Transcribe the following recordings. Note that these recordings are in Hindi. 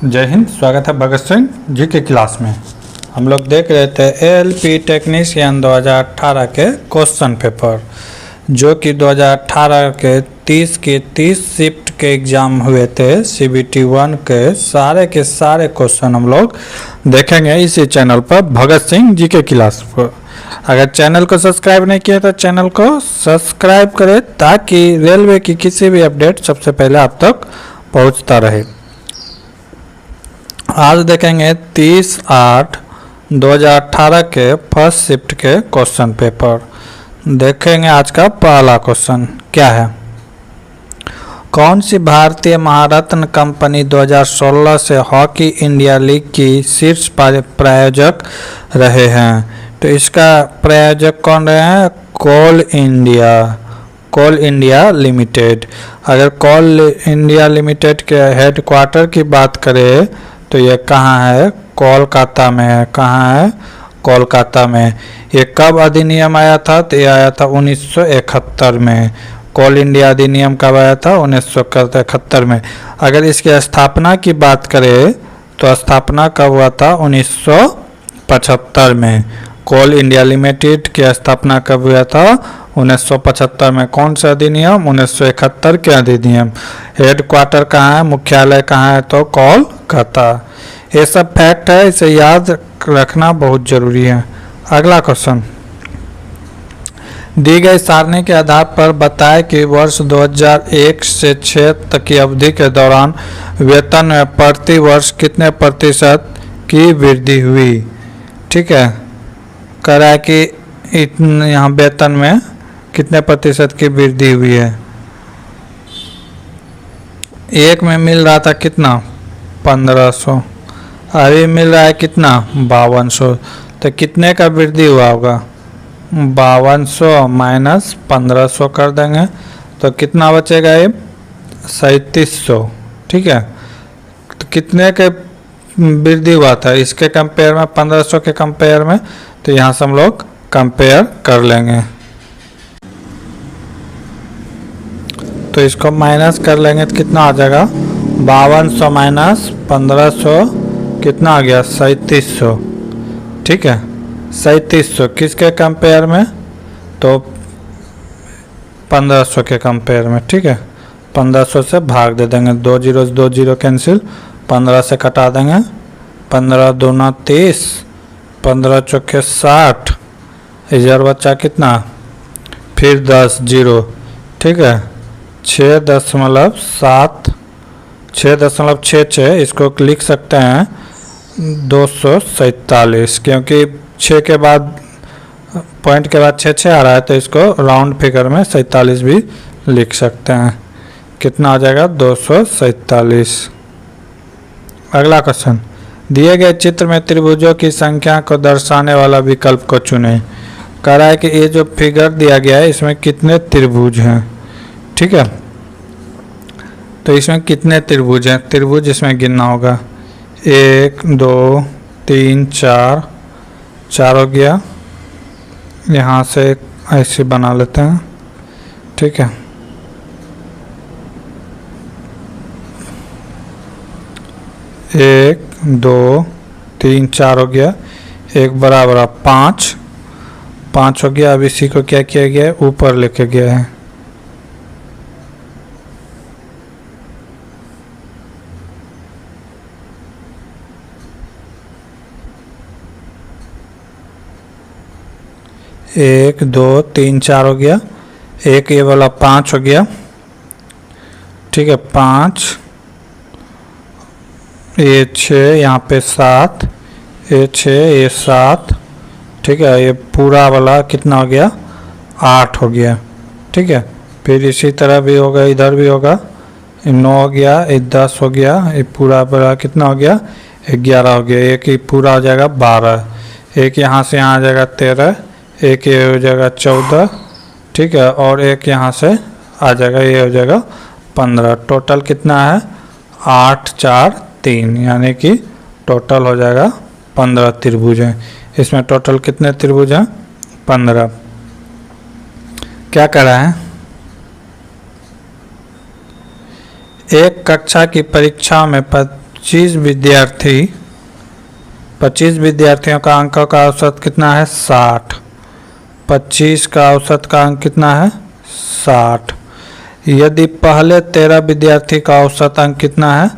जय हिंद। स्वागत है भगत सिंह जी के क्लास में। हम लोग देख रहे थे एएलपी टेक्नीशियन 2018 के क्वेश्चन पेपर, जो कि 2018 के 30 शिफ्ट के एग्ज़ाम हुए थे। CBT 1 के सारे क्वेश्चन हम लोग देखेंगे इसी चैनल पर, भगत सिंह जी के क्लास पर। अगर चैनल को सब्सक्राइब नहीं किया तो चैनल को सब्सक्राइब करें, ताकि रेलवे की किसी भी अपडेट सबसे पहले आप तक पहुंचता रहे। आज देखेंगे 30/8/2018 के फर्स्ट शिफ्ट के क्वेश्चन पेपर। देखेंगे आज का पहला क्वेश्चन क्या है। कौन सी भारतीय महारत्न कंपनी 2016 से हॉकी इंडिया लीग की शीर्ष प्रायोजक रहे हैं? तो इसका प्रायोजक कौन रहे हैं? कोल इंडिया लिमिटेड। अगर कोल इंडिया लिमिटेड के हेडक्वार्टर की बात करें तो ये कहाँ है? कोलकाता में है। कहाँ है? कोलकाता में। ये कब अधिनियम आया था? तो ये आया था 1971 में। कोल इंडिया अधिनियम कब आया था? 1971 में। अगर इसकी स्थापना की बात करें तो स्थापना कब हुआ था? 1975 में। कोल इंडिया लिमिटेड की स्थापना कब हुआ था? 1975 में। कौन सा अधिनियम? 1971 के अधिनियम। हेडक्वार्टर कहाँ है? मुख्यालय कहाँ है? तो कोलकाता। ये सब फैक्ट है, इसे याद रखना बहुत जरूरी है। अगला क्वेश्चन, दी गई सारणी के आधार पर बताएं कि वर्ष 2001 से 6 तक की अवधि के दौरान वेतन में प्रति वर्ष कितने प्रतिशत की वृद्धि हुई। ठीक है, कह रहा है कि यहाँ वेतन में कितने प्रतिशत की वृद्धि हुई है। एक में मिल रहा था कितना? 1500। अभी मिल रहा है कितना? 5200। तो कितने का वृद्धि हुआ होगा? 5200 माइनस 1500 कर देंगे तो कितना बचेगा? ये 3700। ठीक है, तो कितने के वृद्धि हुआ था इसके कंपेयर में? 1500 के कंपेयर में। तो यहाँ से हम लोग कंपेयर कर लेंगे, तो इसको माइनस कर लेंगे तो कितना आ जाएगा? 5200 माइनस 1500 कितना आ गया? 3700। ठीक है, 3700 किसके कंपेयर में? तो 1500 के कंपेयर में। ठीक है, 1500 से भाग दे देंगे, 2 0 कैंसिल, 15 से कटा देंगे। 15 दूना 30, 15 चौके 60, इधर बचा कितना? फिर 10 0। ठीक है, 6.66, इसको लिख सकते हैं 247, क्योंकि 6 के बाद पॉइंट के बाद 6 आ रहा है, तो इसको राउंड फिगर में 47 भी लिख सकते हैं। कितना आ जाएगा? 247। अगला क्वेश्चन, दिए गए चित्र में त्रिभुजों की संख्या को दर्शाने वाला विकल्प को चुनें। कह रहा है कि ये जो फिगर दिया गया है इसमें कितने त्रिभुज हैं। ठीक है, तो इसमें कितने त्रिभुज हैं? त्रिभुज इसमें गिनना होगा। 1 2 3 4 हो गया। यहाँ से ऐसे बना लेते हैं। ठीक है, एक 2 3 4 हो गया। एक बराबर 5 हो गया। अब इसी को क्या किया गया है? ऊपर लेके गया है। एक 2 3 4 हो गया। एक ये वाला 5 हो गया। ठीक है, 5, ये 6, यहाँ पे 7, ये 6, ये 7। ठीक है, ये पूरा वाला कितना हो गया? 8 हो गया। ठीक है, फिर इसी तरह भी होगा, इधर भी होगा। 9 हो गया, ये 10 हो गया। ये पूरा वाला कितना हो गया? 11 हो गया। एक ही पूरा हो जाएगा 12। एक यहाँ से यहाँ आ जाएगा 13। एक ये हो जाएगा 14। ठीक है, और एक यहाँ से आ जाएगा, ये हो जाएगा 15। टोटल कितना है? 8 4 3, यानी कि टोटल हो जाएगा 15 त्रिभुज हैं। इसमें टोटल कितने त्रिभुज हैं? 15। क्या कर रहा है? एक कक्षा की परीक्षा में 25 विद्यार्थियों का अंकों का औसत कितना है 60। 25 का औसत का अंक कितना है 60। यदि पहले 13 विद्यार्थी का औसत अंक कितना है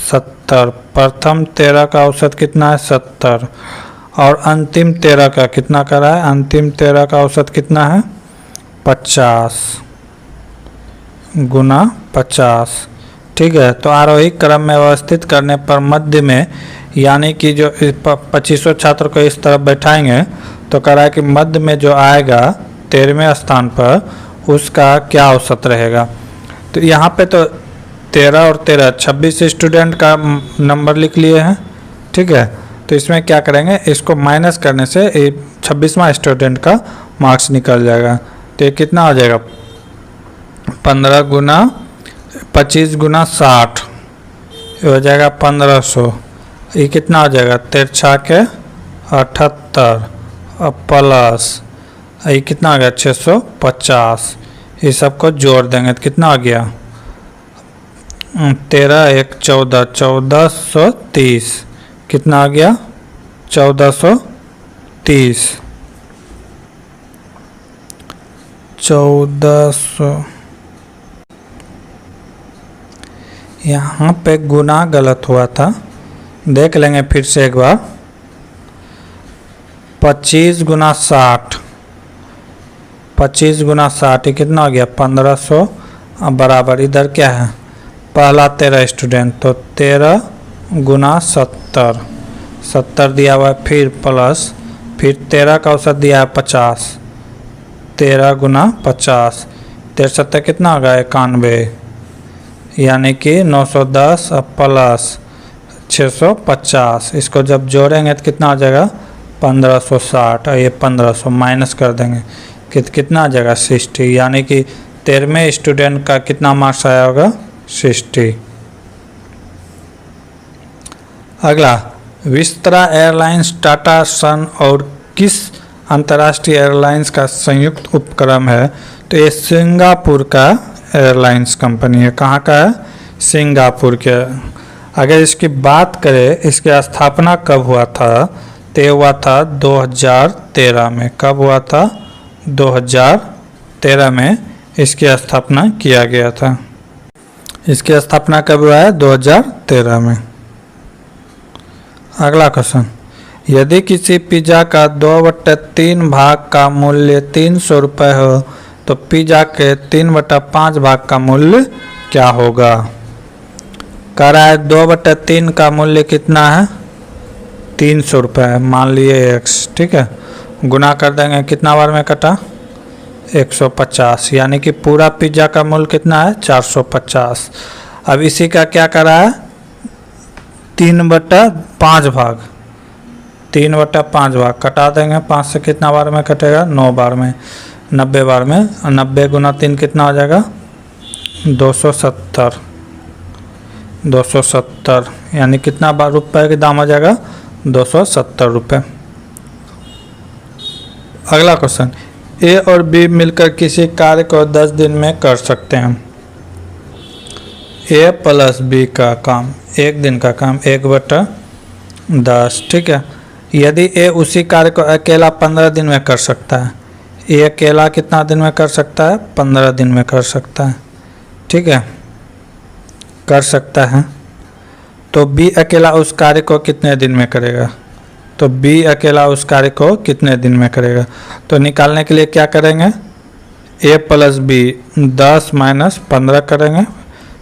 70, प्रथम 13 का औसत कितना है 70 और अंतिम 13 का कितना करा है, अंतिम 13 का औसत कितना है 50 गुना 50। ठीक है, तो आरोही क्रम में व्यवस्थित करने पर मध्य में, यानी कि जो 2500 छात्र को इस तरफ बैठाएंगे तो कह रहा है कि मध्य में जो आएगा 13वें स्थान पर उसका क्या औसत रहेगा। तो यहाँ पे तो 13 और 13 26 स्टूडेंट का नंबर लिख लिए हैं। ठीक है, तो इसमें क्या करेंगे, इसको माइनस करने से 26वां स्टूडेंट का मार्क्स निकल जाएगा। तो ये कितना हो जाएगा 15 गुना 25 गुना 60 हो जाएगा 1500। ये कितना हो जाएगा 13 के 78 और प्लस ये कितना आ गया 650। ये सबको जोड़ देंगे तो कितना आ गया 13 1 14 1430। कितना आ गया 1430। 1400 यहाँ पे गुना गलत हुआ था, देख लेंगे फिर से एक बार। 25 गुना 60, 25 गुना 60 ये कितना हो गया 1500 बराबर इधर क्या है पहला 13 स्टूडेंट, तो 13 गुना 70, 70 दिया हुआ है, फिर प्लस फिर 13 का औसत दिया है 50, 13 गुना 50, 13 70 कितना होगा 91, यानी कि 910 प्लस 650। इसको जब जोड़ेंगे तो कितना आ जाएगा 1560 और ये 1500 माइनस कर देंगे कितना आ जाएगा 60, यानी कि 13वें स्टूडेंट का कितना मार्क्स आया होगा 60। अगला, विस्तारा एयरलाइंस टाटा सन और किस अंतर्राष्ट्रीय एयरलाइंस का संयुक्त उपक्रम है। तो ये सिंगापुर का एयरलाइंस कंपनी है। कहाँ का है सिंगापुर के। अगर इसकी बात करें इसकी स्थापना कब हुआ था, तो हुआ था 2013 में। कब हुआ था 2013 में इसकी स्थापना किया गया था। इसकी स्थापना कब हुआ है 2013 में। अगला क्वेश्चन, यदि किसी पिज्जा का 2/3 भाग का मूल्य 300 रुपये हो तो पिज्जा के 3/5 भाग का मूल्य क्या होगा। कह रहा है 2/3 का मूल्य कितना है 300 रुपये, मान लिए x। ठीक है, गुना कर देंगे कितना बार में कटा 150, यानी कि पूरा पिज्ज़ा का मूल्य कितना है 450। अब इसी का क्या करा है 3/5 भाग, 3/5 भाग कटा देंगे 5 से कितना बार में कटेगा 9 बार में, 90 बार में। 90 गुना 3 कितना हो जाएगा 270, 270 यानी कितना बार रुपये का दाम हो जाएगा 270 रुपये। अगला क्वेश्चन, ए और बी मिलकर किसी कार्य को 10 दिन में कर सकते हैं। ए प्लस बी का काम 1 दिन का काम 1/10। ठीक है, यदि ए उसी कार्य को अकेला 15 दिन में कर सकता है, ए अकेला कितना दिन में कर सकता है 15 दिन में कर सकता है। ठीक है, कर सकता है, तो बी अकेला उस कार्य को कितने दिन में करेगा। तो बी अकेला उस कार्य को कितने दिन में करेगा, तो निकालने के लिए क्या करेंगे ए प्लस बी 10 माइनस 15 करेंगे।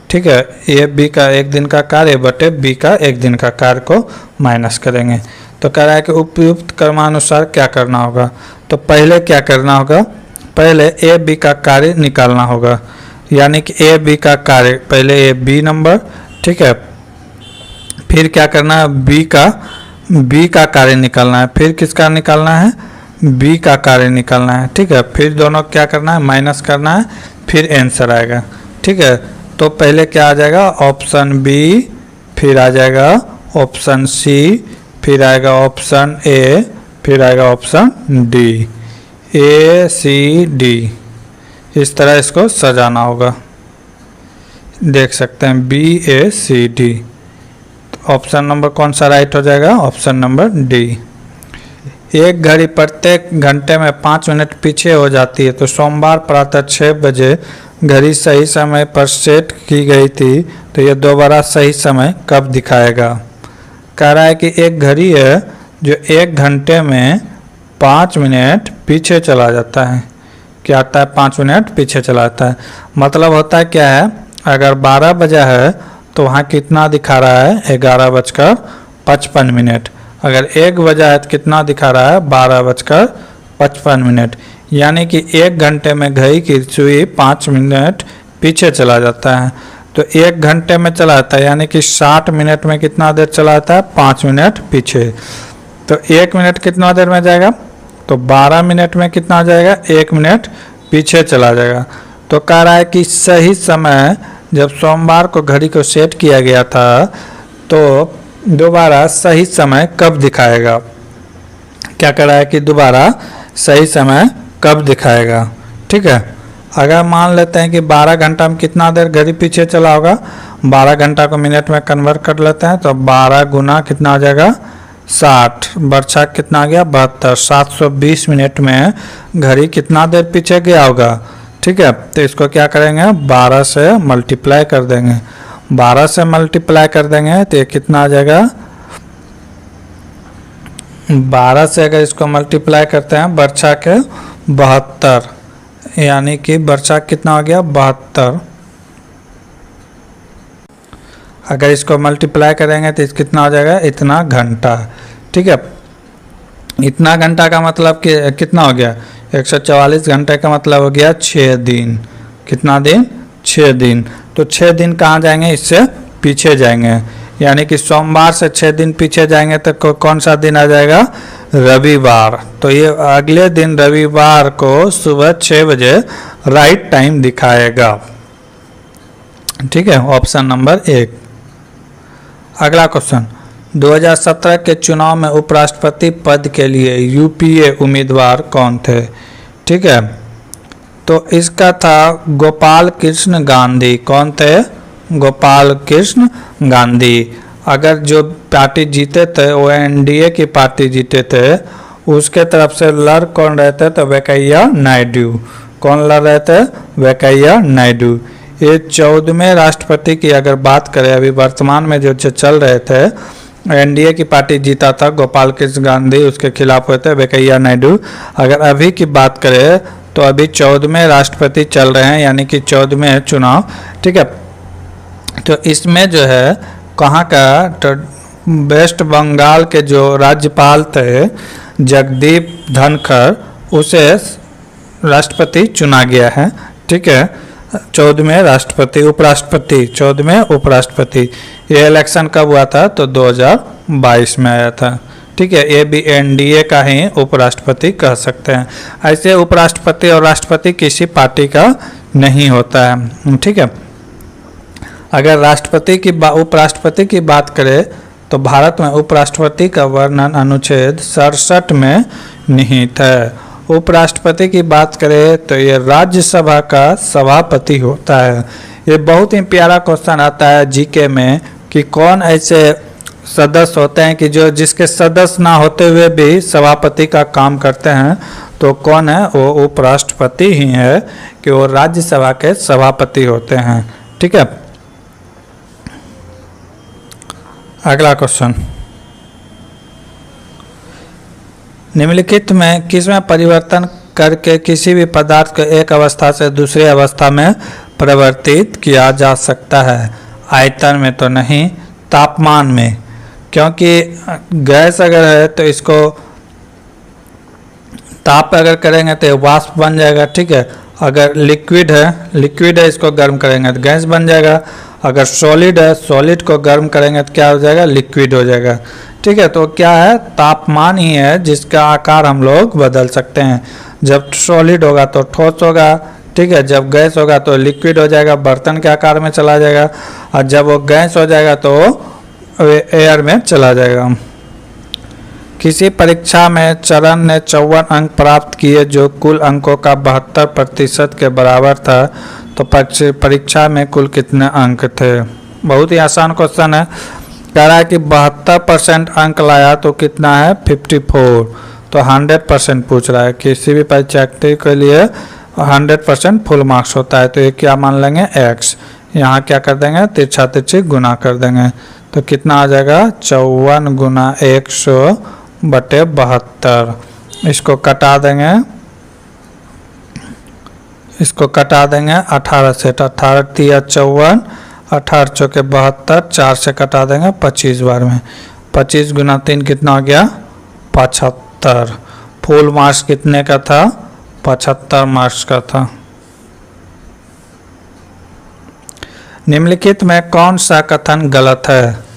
ठीक है, ए बी का 1 दिन का कार्य बटे बी का 1 दिन का कार्य को माइनस करेंगे। तो कह रहा है कि उपयुक्त क्रमानुसार क्या करना होगा। तो पहले क्या करना होगा, पहले ए बी का कार्य निकालना होगा, यानी कि ए बी का कार्य पहले ए बी नंबर। ठीक है, फिर क्या करना है बी का कार्य निकालना है, फिर किसका निकालना है बी का कार्य निकालना है। ठीक है, फिर दोनों क्या करना है माइनस करना है, फिर आंसर आएगा। ठीक है, तो पहले क्या आ जाएगा ऑप्शन बी, फिर आ जाएगा ऑप्शन सी, फिर आएगा ऑप्शन ए, फिर आएगा ऑप्शन डी, ए सी डी। इस तरह इसको सजाना होगा, देख सकते हैं बी ए सी डी। ऑप्शन नंबर कौन सा राइट हो जाएगा? Option number D. एक घड़ी प्रत्येक घंटे में 5 मिनट पीछे हो जाती है, तो सोमवार प्रातः 6 बजे घड़ी सही समय पर सेट की गई थी, तो ये दोबारा सही समय कब दिखाएगा? कह रहा है कि एक घड़ी है जो 1 घंटे में 5 मिनट पीछे चला जाता है। क्या आता है? 5 मिनट पीछे चला जाता है। मतलब होता है क्या है, अगर 12 बजा है तो वहाँ कितना दिखा रहा है? 11:55। अगर 1 बजा है तो कितना दिखा रहा है? 12:55। यानी कि 1 घंटे में घड़ी की सुई 5 मिनट पीछे चला जाता है। तो 1 घंटे में चला जाता है, यानी कि 60 मिनट में कितना देर चला जाता है? 5 मिनट पीछे। तो 1 मिनट कितना देर में जाएगा? तो 12 मिनट में कितना जाएगा? 1 मिनट पीछे चला जाएगा। तो कह रहा है कि सही समय जब सोमवार को घड़ी को सेट किया गया था, तो दोबारा सही समय कब दिखाएगा? क्या कह रहा है कि दोबारा सही समय कब दिखाएगा? ठीक है। अगर मान लेते हैं कि 12 घंटा में कितना देर घड़ी पीछे चला होगा, 12 घंटा को मिनट में कन्वर्ट कर लेते हैं, तो 12 गुना कितना आ जाएगा? 60 बरछा कितना आ गया? 72। 720 मिनट में घड़ी कितना देर पीछे गया होगा? ठीक है। तो इसको क्या करेंगे? 12 से मल्टीप्लाई कर देंगे। 12 से मल्टीप्लाई कर देंगे तो ये कितना आ जाएगा? 12 से अगर इसको मल्टीप्लाई करते हैं बरछा के 72, यानी कि बरछा कितना हो गया? 72। अगर इसको मल्टीप्लाई करेंगे तो कितना हो जाएगा? इतना घंटा। ठीक है। इतना घंटा का मतलब कि कितना हो गया? 144 घंटे का मतलब हो गया 6 दिन। कितना दिन? 6 दिन। तो 6 दिन कहाँ जाएंगे? इससे पीछे जाएंगे, यानी कि सोमवार से 6 दिन पीछे जाएंगे तो कौन सा दिन आ जाएगा? रविवार। तो ये अगले दिन रविवार को सुबह 6 बजे राइट टाइम दिखाएगा। ठीक है, ऑप्शन नंबर 1। अगला क्वेश्चन, 2017 के चुनाव में उपराष्ट्रपति पद के लिए यूपीए उम्मीदवार कौन थे? ठीक है, तो इसका था गोपाल कृष्ण गांधी। कौन थे? गोपाल कृष्ण गांधी। अगर जो पार्टी जीते थे वो एनडीए की पार्टी जीते थे, उसके तरफ से लड़ कौन रहे थे? तो वेंकैया नायडू। कौन लड़ रहे थे? वेंकैया नायडू। ये 14वें राष्ट्रपति की अगर बात करें, अभी वर्तमान में जो चल रहे थे, एनडीए की पार्टी जीता था, गोपाल कृष्ण गांधी उसके खिलाफ हुए थे वेंकैया नायडू। अगर अभी की बात करें तो अभी 14वें राष्ट्रपति चल रहे हैं, यानी कि 14वें चुनाव। ठीक है, तो इसमें जो है कहाँ का? तो वेस्ट बंगाल के जो राज्यपाल थे जगदीप धनखड़, उसे राष्ट्रपति चुना गया है। ठीक है, 14वें राष्ट्रपति उपराष्ट्रपति 14वें उपराष्ट्रपति। ये इलेक्शन कब हुआ था? तो 2022 में आया था। ठीक है, ये भी एनडीए का ही उपराष्ट्रपति कह सकते हैं। ऐसे उपराष्ट्रपति और राष्ट्रपति किसी पार्टी का नहीं होता है। ठीक है, अगर राष्ट्रपति की उपराष्ट्रपति की बात करें तो भारत में उपराष्ट्रपति का वर्णन अनुच्छेद 67 में निहित है। उपराष्ट्रपति की बात करें तो ये राज्यसभा का सभापति होता है। ये बहुत ही प्यारा क्वेश्चन आता है जीके में कि कौन ऐसे सदस्य होते हैं कि जो जिसके सदस्य ना होते हुए भी सभापति का काम करते हैं, तो कौन है? वो उपराष्ट्रपति ही है कि वो राज्यसभा के सभापति होते हैं। ठीक है, अगला क्वेश्चन, निम्नलिखित में किसमें परिवर्तन करके किसी भी पदार्थ को एक अवस्था से दूसरी अवस्था में परिवर्तित किया जा सकता है? आयतन में तो नहीं, तापमान में, क्योंकि गैस अगर है तो इसको ताप अगर करेंगे तो वाष्प बन जाएगा। ठीक है, अगर लिक्विड है इसको गर्म करेंगे तो गैस बन जाएगा। अगर सॉलिड है, सॉलिड को गर्म करेंगे तो क्या हो जाएगा? लिक्विड हो जाएगा। ठीक है, तो क्या है? तापमान ही है जिसका आकार हम लोग बदल सकते हैं। जब सॉलिड होगा तो ठोस होगा। ठीक है, जब गैस होगा तो लिक्विड हो जाएगा, बर्तन के आकार में चला जाएगा, और जब वो गैस हो जाएगा तो एयर में चला जाएगा। किसी परीक्षा में चरण ने 54 अंक प्राप्त किए जो कुल अंकों का 72% के बराबर था, तो परीक्षा में कुल कितने अंक थे? बहुत ही आसान क्वेश्चन है। कह रहा है कि 72% अंक लाया तो कितना है 54, तो 100% पूछ रहा है। किसी भी परीक्षार्थी के लिए 100% फुल मार्क्स होता है, तो ये क्या मान लेंगे x, यहाँ क्या कर देंगे तिरछा तिरछी गुना कर देंगे, तो कितना आ जाएगा 54 गुना 100/72। इसको कटा देंगे, 18 से, 18 तिया 54, 18 चौके 72, 4 से कटा देंगे 25 बार में, 25 गुना 3 कितना हो गया 75। फुल मार्क्स कितने का था 75 मार्क्स का था। निम्नलिखित में कौन सा कथन गलत है?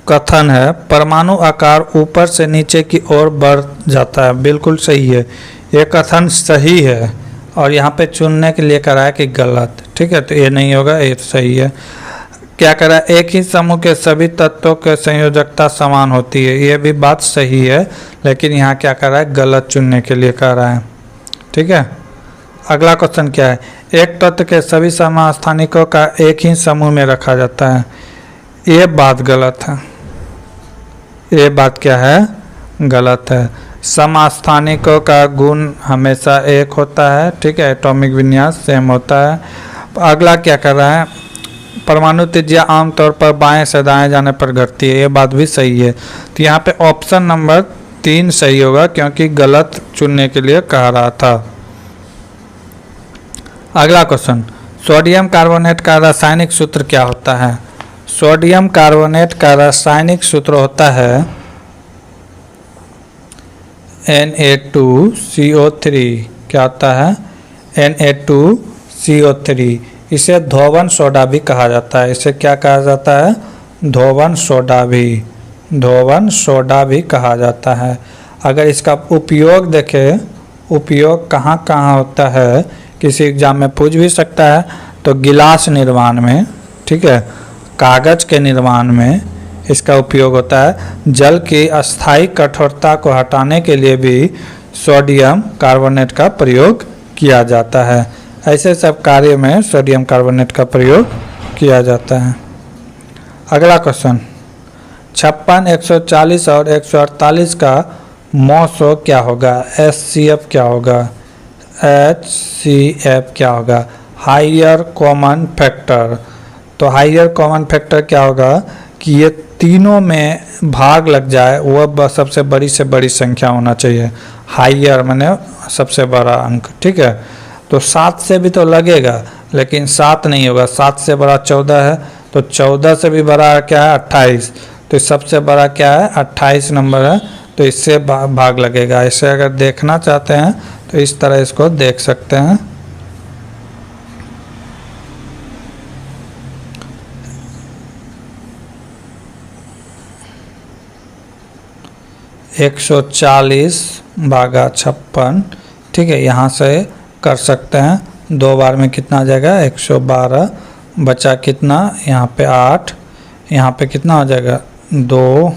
कथन है परमाणु आकार ऊपर से नीचे की ओर बढ़ जाता है, बिल्कुल सही है, ये कथन सही है। और यहाँ पे चुनने के लिए करा है कि गलत, ठीक है, तो ये नहीं होगा, ये सही है। क्या करा, एक ही समूह के सभी तत्वों के संयोजकता समान होती है, ये भी बात सही है, लेकिन यहाँ क्या कर रहा है गलत चुनने के लिए कह रहा है, ठीक है। अगला क्वेश्चन क्या है, एक तत्व के सभी समस्थानिकों का एक ही समूह में रखा जाता है, ये बात गलत है, ये बात क्या है गलत है। समस्थानिकों का गुण हमेशा एक होता है, ठीक है, एटॉमिक विन्यास सेम होता है। अगला क्या कर रहा है, परमाणु त्रिज्या आमतौर पर बाएं से दाएं जाने पर घटती है, ये बात भी सही है। तो यहाँ पे ऑप्शन नंबर 3 सही होगा, क्योंकि गलत चुनने के लिए कह रहा था। अगला क्वेश्चन, सोडियम कार्बोनेट का रासायनिक सूत्र क्या होता है? सोडियम कार्बोनेट का रासायनिक सूत्र होता है Na2CO3, क्या होता है Na2CO3। इसे धोवन सोडा भी कहा जाता है, इसे क्या कहा जाता है धोवन सोडा भी कहा जाता है। अगर इसका उपयोग देखें, उपयोग कहाँ कहाँ होता है, किसी एग्जाम में पूछ भी सकता है, तो गिलास निर्माण में, ठीक है, कागज के निर्माण में इसका उपयोग होता है। जल की अस्थायी कठोरता को हटाने के लिए भी सोडियम कार्बोनेट का प्रयोग किया जाता है। ऐसे सब कार्य में सोडियम कार्बोनेट का प्रयोग किया जाता है। अगला क्वेश्चन, 56, 140 और 148 का मौसो क्या होगा? HCF क्या होगा? HCF क्या होगा? Higher common factor. तो हायर कॉमन फैक्टर क्या होगा कि ये तीनों में भाग लग जाए, वह सबसे बड़ी से बड़ी संख्या होना चाहिए। हायर माने सबसे बड़ा अंक, ठीक है। तो 7 से भी तो लगेगा, लेकिन 7 नहीं होगा, 7 से बड़ा 14 है, तो 14 से भी बड़ा क्या है 28, तो सबसे बड़ा क्या है 28 नंबर है, तो इससे भाग लगेगा। इसे अगर देखना चाहते हैं तो इस तरह इसको देख सकते हैं। एक 140 भागा 56, ठीक है, यहाँ से कर सकते हैं। 2 बार में कितना आ जाएगा 112, बचा कितना यहाँ पे 8, यहाँ पे कितना हो जाएगा 2,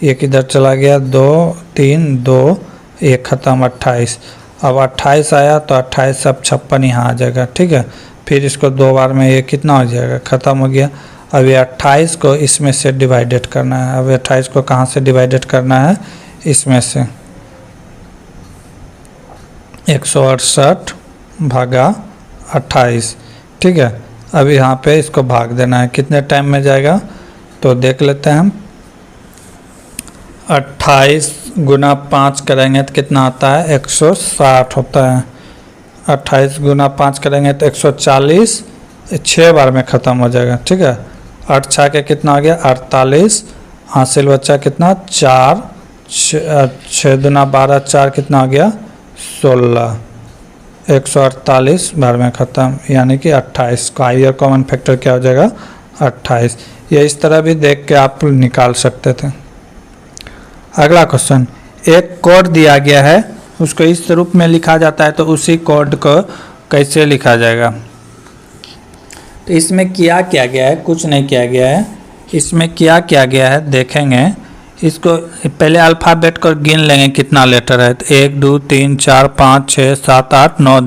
एक इधर चला गया 2 3 2, एक ख़त्म 28। अब 28 आया तो 28 सब 56 यहाँ आ जाएगा, ठीक है। फिर इसको 2 बार में ये कितना हो जाएगा ख़त्म हो गया। अब ये 28 को इसमें से डिवाइडेड करना है। अब 28 को कहाँ से डिवाइडेड करना है, इसमें से 168 भागा 28, ठीक है। अब यहाँ पे इसको भाग देना है, कितने टाइम में जाएगा तो देख लेते हैं हम। 28 गुना 5 करेंगे तो कितना आता है 160 होता है। 28 गुना 5 करेंगे तो 140, 6 बार में ख़त्म हो जाएगा, ठीक है। 8 छः के कितना आ गया 48, हासिल बच्चा कितना 4, 6 दुना 12, 4 कितना आ गया 16, 148 बार में ख़त्म, यानी कि 28 का हायर कॉमन फैक्टर क्या हो जाएगा 28। ये इस तरह भी देख के आप निकाल सकते थे। अगला क्वेश्चन, एक कोड दिया गया है, उसको इस रूप में लिखा जाता है, तो उसी कोड को कैसे लिखा जाएगा? तो इसमें क्या किया गया है, कुछ नहीं किया गया है। इसमें क्या किया गया है देखेंगे, इसको पहले अल्फ़ाबेट को गिन लेंगे कितना लेटर है, तो 1 2 3 4 5 6 7 8 9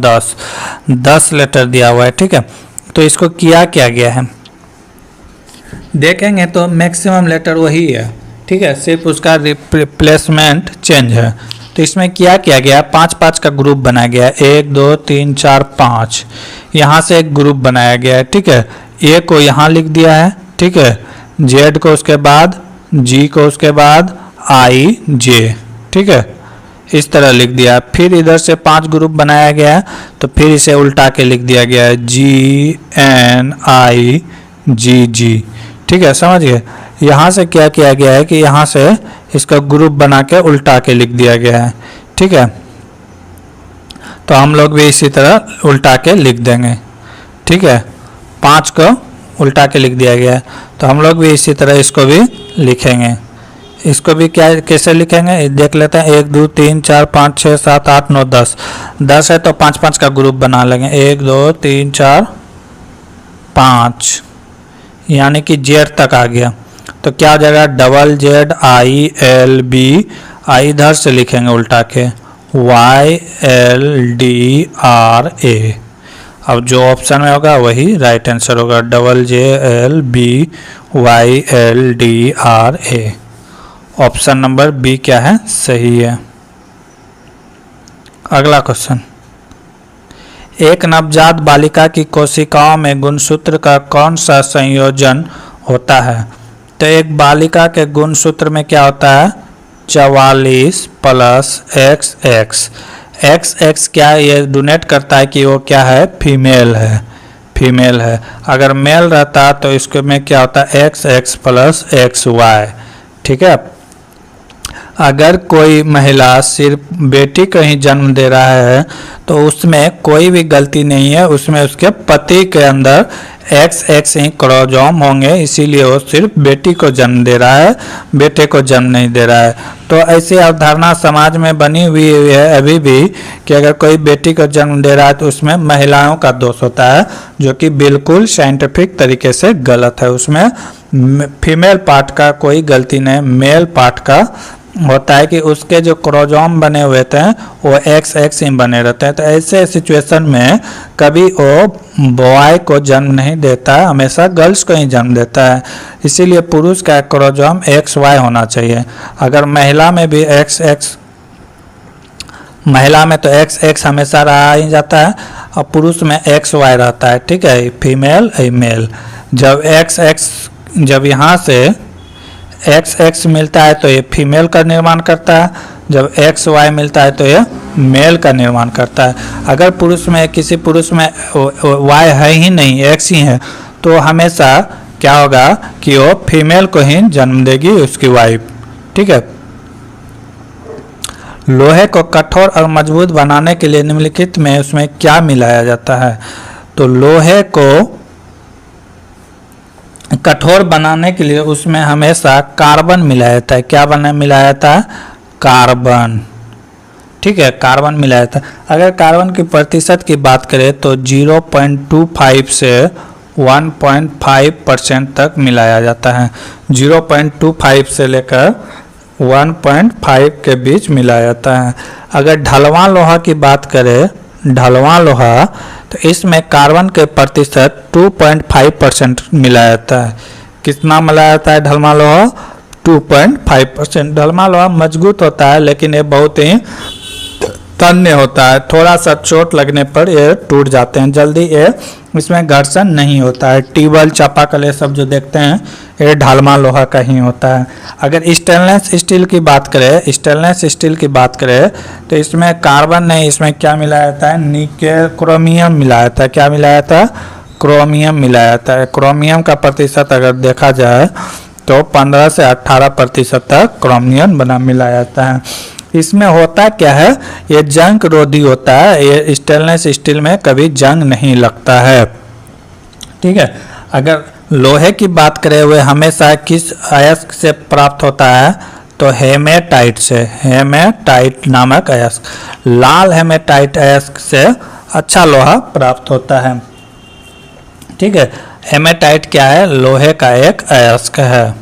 10 लेटर दिया हुआ है, ठीक है। तो इसको क्या किया गया है, देखेंगे तो मैक्सिमम लेटर वही है, ठीक है, सिर्फ उसका रिप्लेसमेंट चेंज है। तो इसमें क्या किया गया, 5-5 का ग्रुप बनाया गया, 1 2 3 4 5, यहाँ से एक ग्रुप बनाया गया है, ठीक है। ए को यहाँ लिख दिया है, ठीक है, जेड को उसके बाद, जी को उसके बाद, आई जे, ठीक है, इस तरह लिख दिया। फिर इधर से 5 ग्रुप बनाया गया है, तो फिर इसे उल्टा के लिख दिया गया है, जी एन आई जी जी, ठीक है, समझ गए। यहाँ से क्या किया गया है कि यहाँ से इसका ग्रुप बना के उल्टा के लिख दिया गया है, ठीक है। तो हम लोग भी इसी तरह उल्टा के लिख देंगे, ठीक है, 5 को उल्टा के लिख दिया गया है, तो हम लोग भी इसी तरह इसको भी लिखेंगे। इसको भी क्या कैसे लिखेंगे देख लेते हैं। 1 2 3 4 5 6 7 8 9 10, 10 है तो 5-5 का ग्रुप बना लेंगे, 1 2 3 4 5, यानी कि जेड तक आ गया। तो क्या हो जाएगा, double Z I L B, आई इधर से लिखेंगे उल्टा के, Y L D R A. अब जो ऑप्शन में होगा वही राइट आंसर होगा, double J L B Y L D R A. Option number B क्या है, सही है। अगला क्वेश्चन, एक नवजात बालिका की कोशिकाओं में गुणसूत्र का कौन सा संयोजन होता है। तो एक बालिका के गुणसूत्र में क्या होता है, 44 plus x x. X x क्या ये डोनेट करता है कि वो क्या है, फीमेल है, फीमेल है। अगर मेल रहता तो इसके में क्या होता है, x x plus x y, ठीक है। अगर कोई महिला सिर्फ बेटी को ही जन्म दे रहा है तो उसमें कोई भी गलती नहीं है, उसमें उसके पति के अंदर एक्स एक्स ही क्रोमोसोम होंगे, इसीलिए वो सिर्फ बेटी को जन्म दे रहा है, बेटे को जन्म नहीं दे रहा है। तो ऐसी अवधारणा समाज में बनी हुई है अभी भी कि अगर कोई बेटी को जन्म दे रहा है तो उसमें महिलाओं का दोष होता है, जो कि बिल्कुल साइंटिफिक तरीके से गलत है। उसमें फीमेल पार्ट का कोई गलती नहीं, मेल पार्ट का होता है कि उसके जो क्रोमोसोम बने हुए थे वो एक्स एक्स ही बने रहते हैं। तो ऐसे सिचुएशन में कभी वो बॉय को जन्म नहीं देता है, हमेशा गर्ल्स को ही जन्म देता है। इसीलिए पुरुष का क्रोमोसोम एक्स वाई होना चाहिए। अगर महिला में भी एक्स एक्स, महिला में तो एक्स एक्स हमेशा रहा ही जाता है और पुरुष में एक्स वाई रहता है, ठीक है, फीमेल मेल। जब एक्स एक्स, जब यहाँ से एक्स एक्स मिलता है तो ये फीमेल का निर्माण करता है, जब एक्स वाई मिलता है तो ये मेल का निर्माण करता है। अगर पुरुष में, किसी पुरुष में वाई है ही नहीं, एक्स ही है, तो हमेशा क्या होगा कि वो फीमेल को ही जन्म देगी उसकी वाइफ, ठीक है। लोहे को कठोर और मजबूत बनाने के लिए निम्नलिखित में उसमें क्या मिलाया जाता है। तो लोहे को कठोर बनाने के लिए उसमें हमेशा कार्बन मिलाया जाता है। क्या मिलाया जाता है, कार्बन, ठीक है, कार्बन मिलाया जाता है। अगर कार्बन की प्रतिशत की बात करें तो 0.25 से 1.5% तक मिलाया जाता है। 0.25 से लेकर 1.5 के बीच मिलाया जाता है। अगर ढलवां लोहा की बात करें, ढलवां लोहा, तो इसमें कार्बन के प्रतिशत 2.5% मिलाया जाता है। कितना मिलाया जाता है ढलवां लोहा, 2.5%। ढलवां लोहा मजबूत होता है लेकिन ये बहुत ही तन्य होता है, थोड़ा सा चोट लगने पर ये टूट जाते हैं जल्दी, ये इसमें घर्षण नहीं होता है। ट्यूबवेल, चापाकल ये सब जो देखते हैं ये ढलवां लोहा का ही होता है। अगर स्टेनलेस स्टील की बात करें, स्टेनलेस स्टील की बात करें तो इसमें कार्बन नहीं, इसमें क्या मिलाया जाता है, निकेल, क्रोमियम मिलाया जाता है। क्या मिलाया जाता है, क्रोमियम मिलाया जाता है। क्रोमियम का प्रतिशत अगर देखा जाए तो 15 से 18% तक क्रोमियम बना मिलाया जाता है। इसमें होता क्या है, ये जंग रोधी होता है, ये स्टेनलेस स्टील में कभी जंग नहीं लगता है, ठीक है। अगर लोहे की बात करें हुए हमेशा किस अयस्क से प्राप्त होता है, तो हेमेटाइट से, हेमेटाइट नामक अयस्क, लाल हेमेटाइट अयस्क से अच्छा लोहा प्राप्त होता है, ठीक है। हेमेटाइट क्या है, लोहे का एक अयस्क है,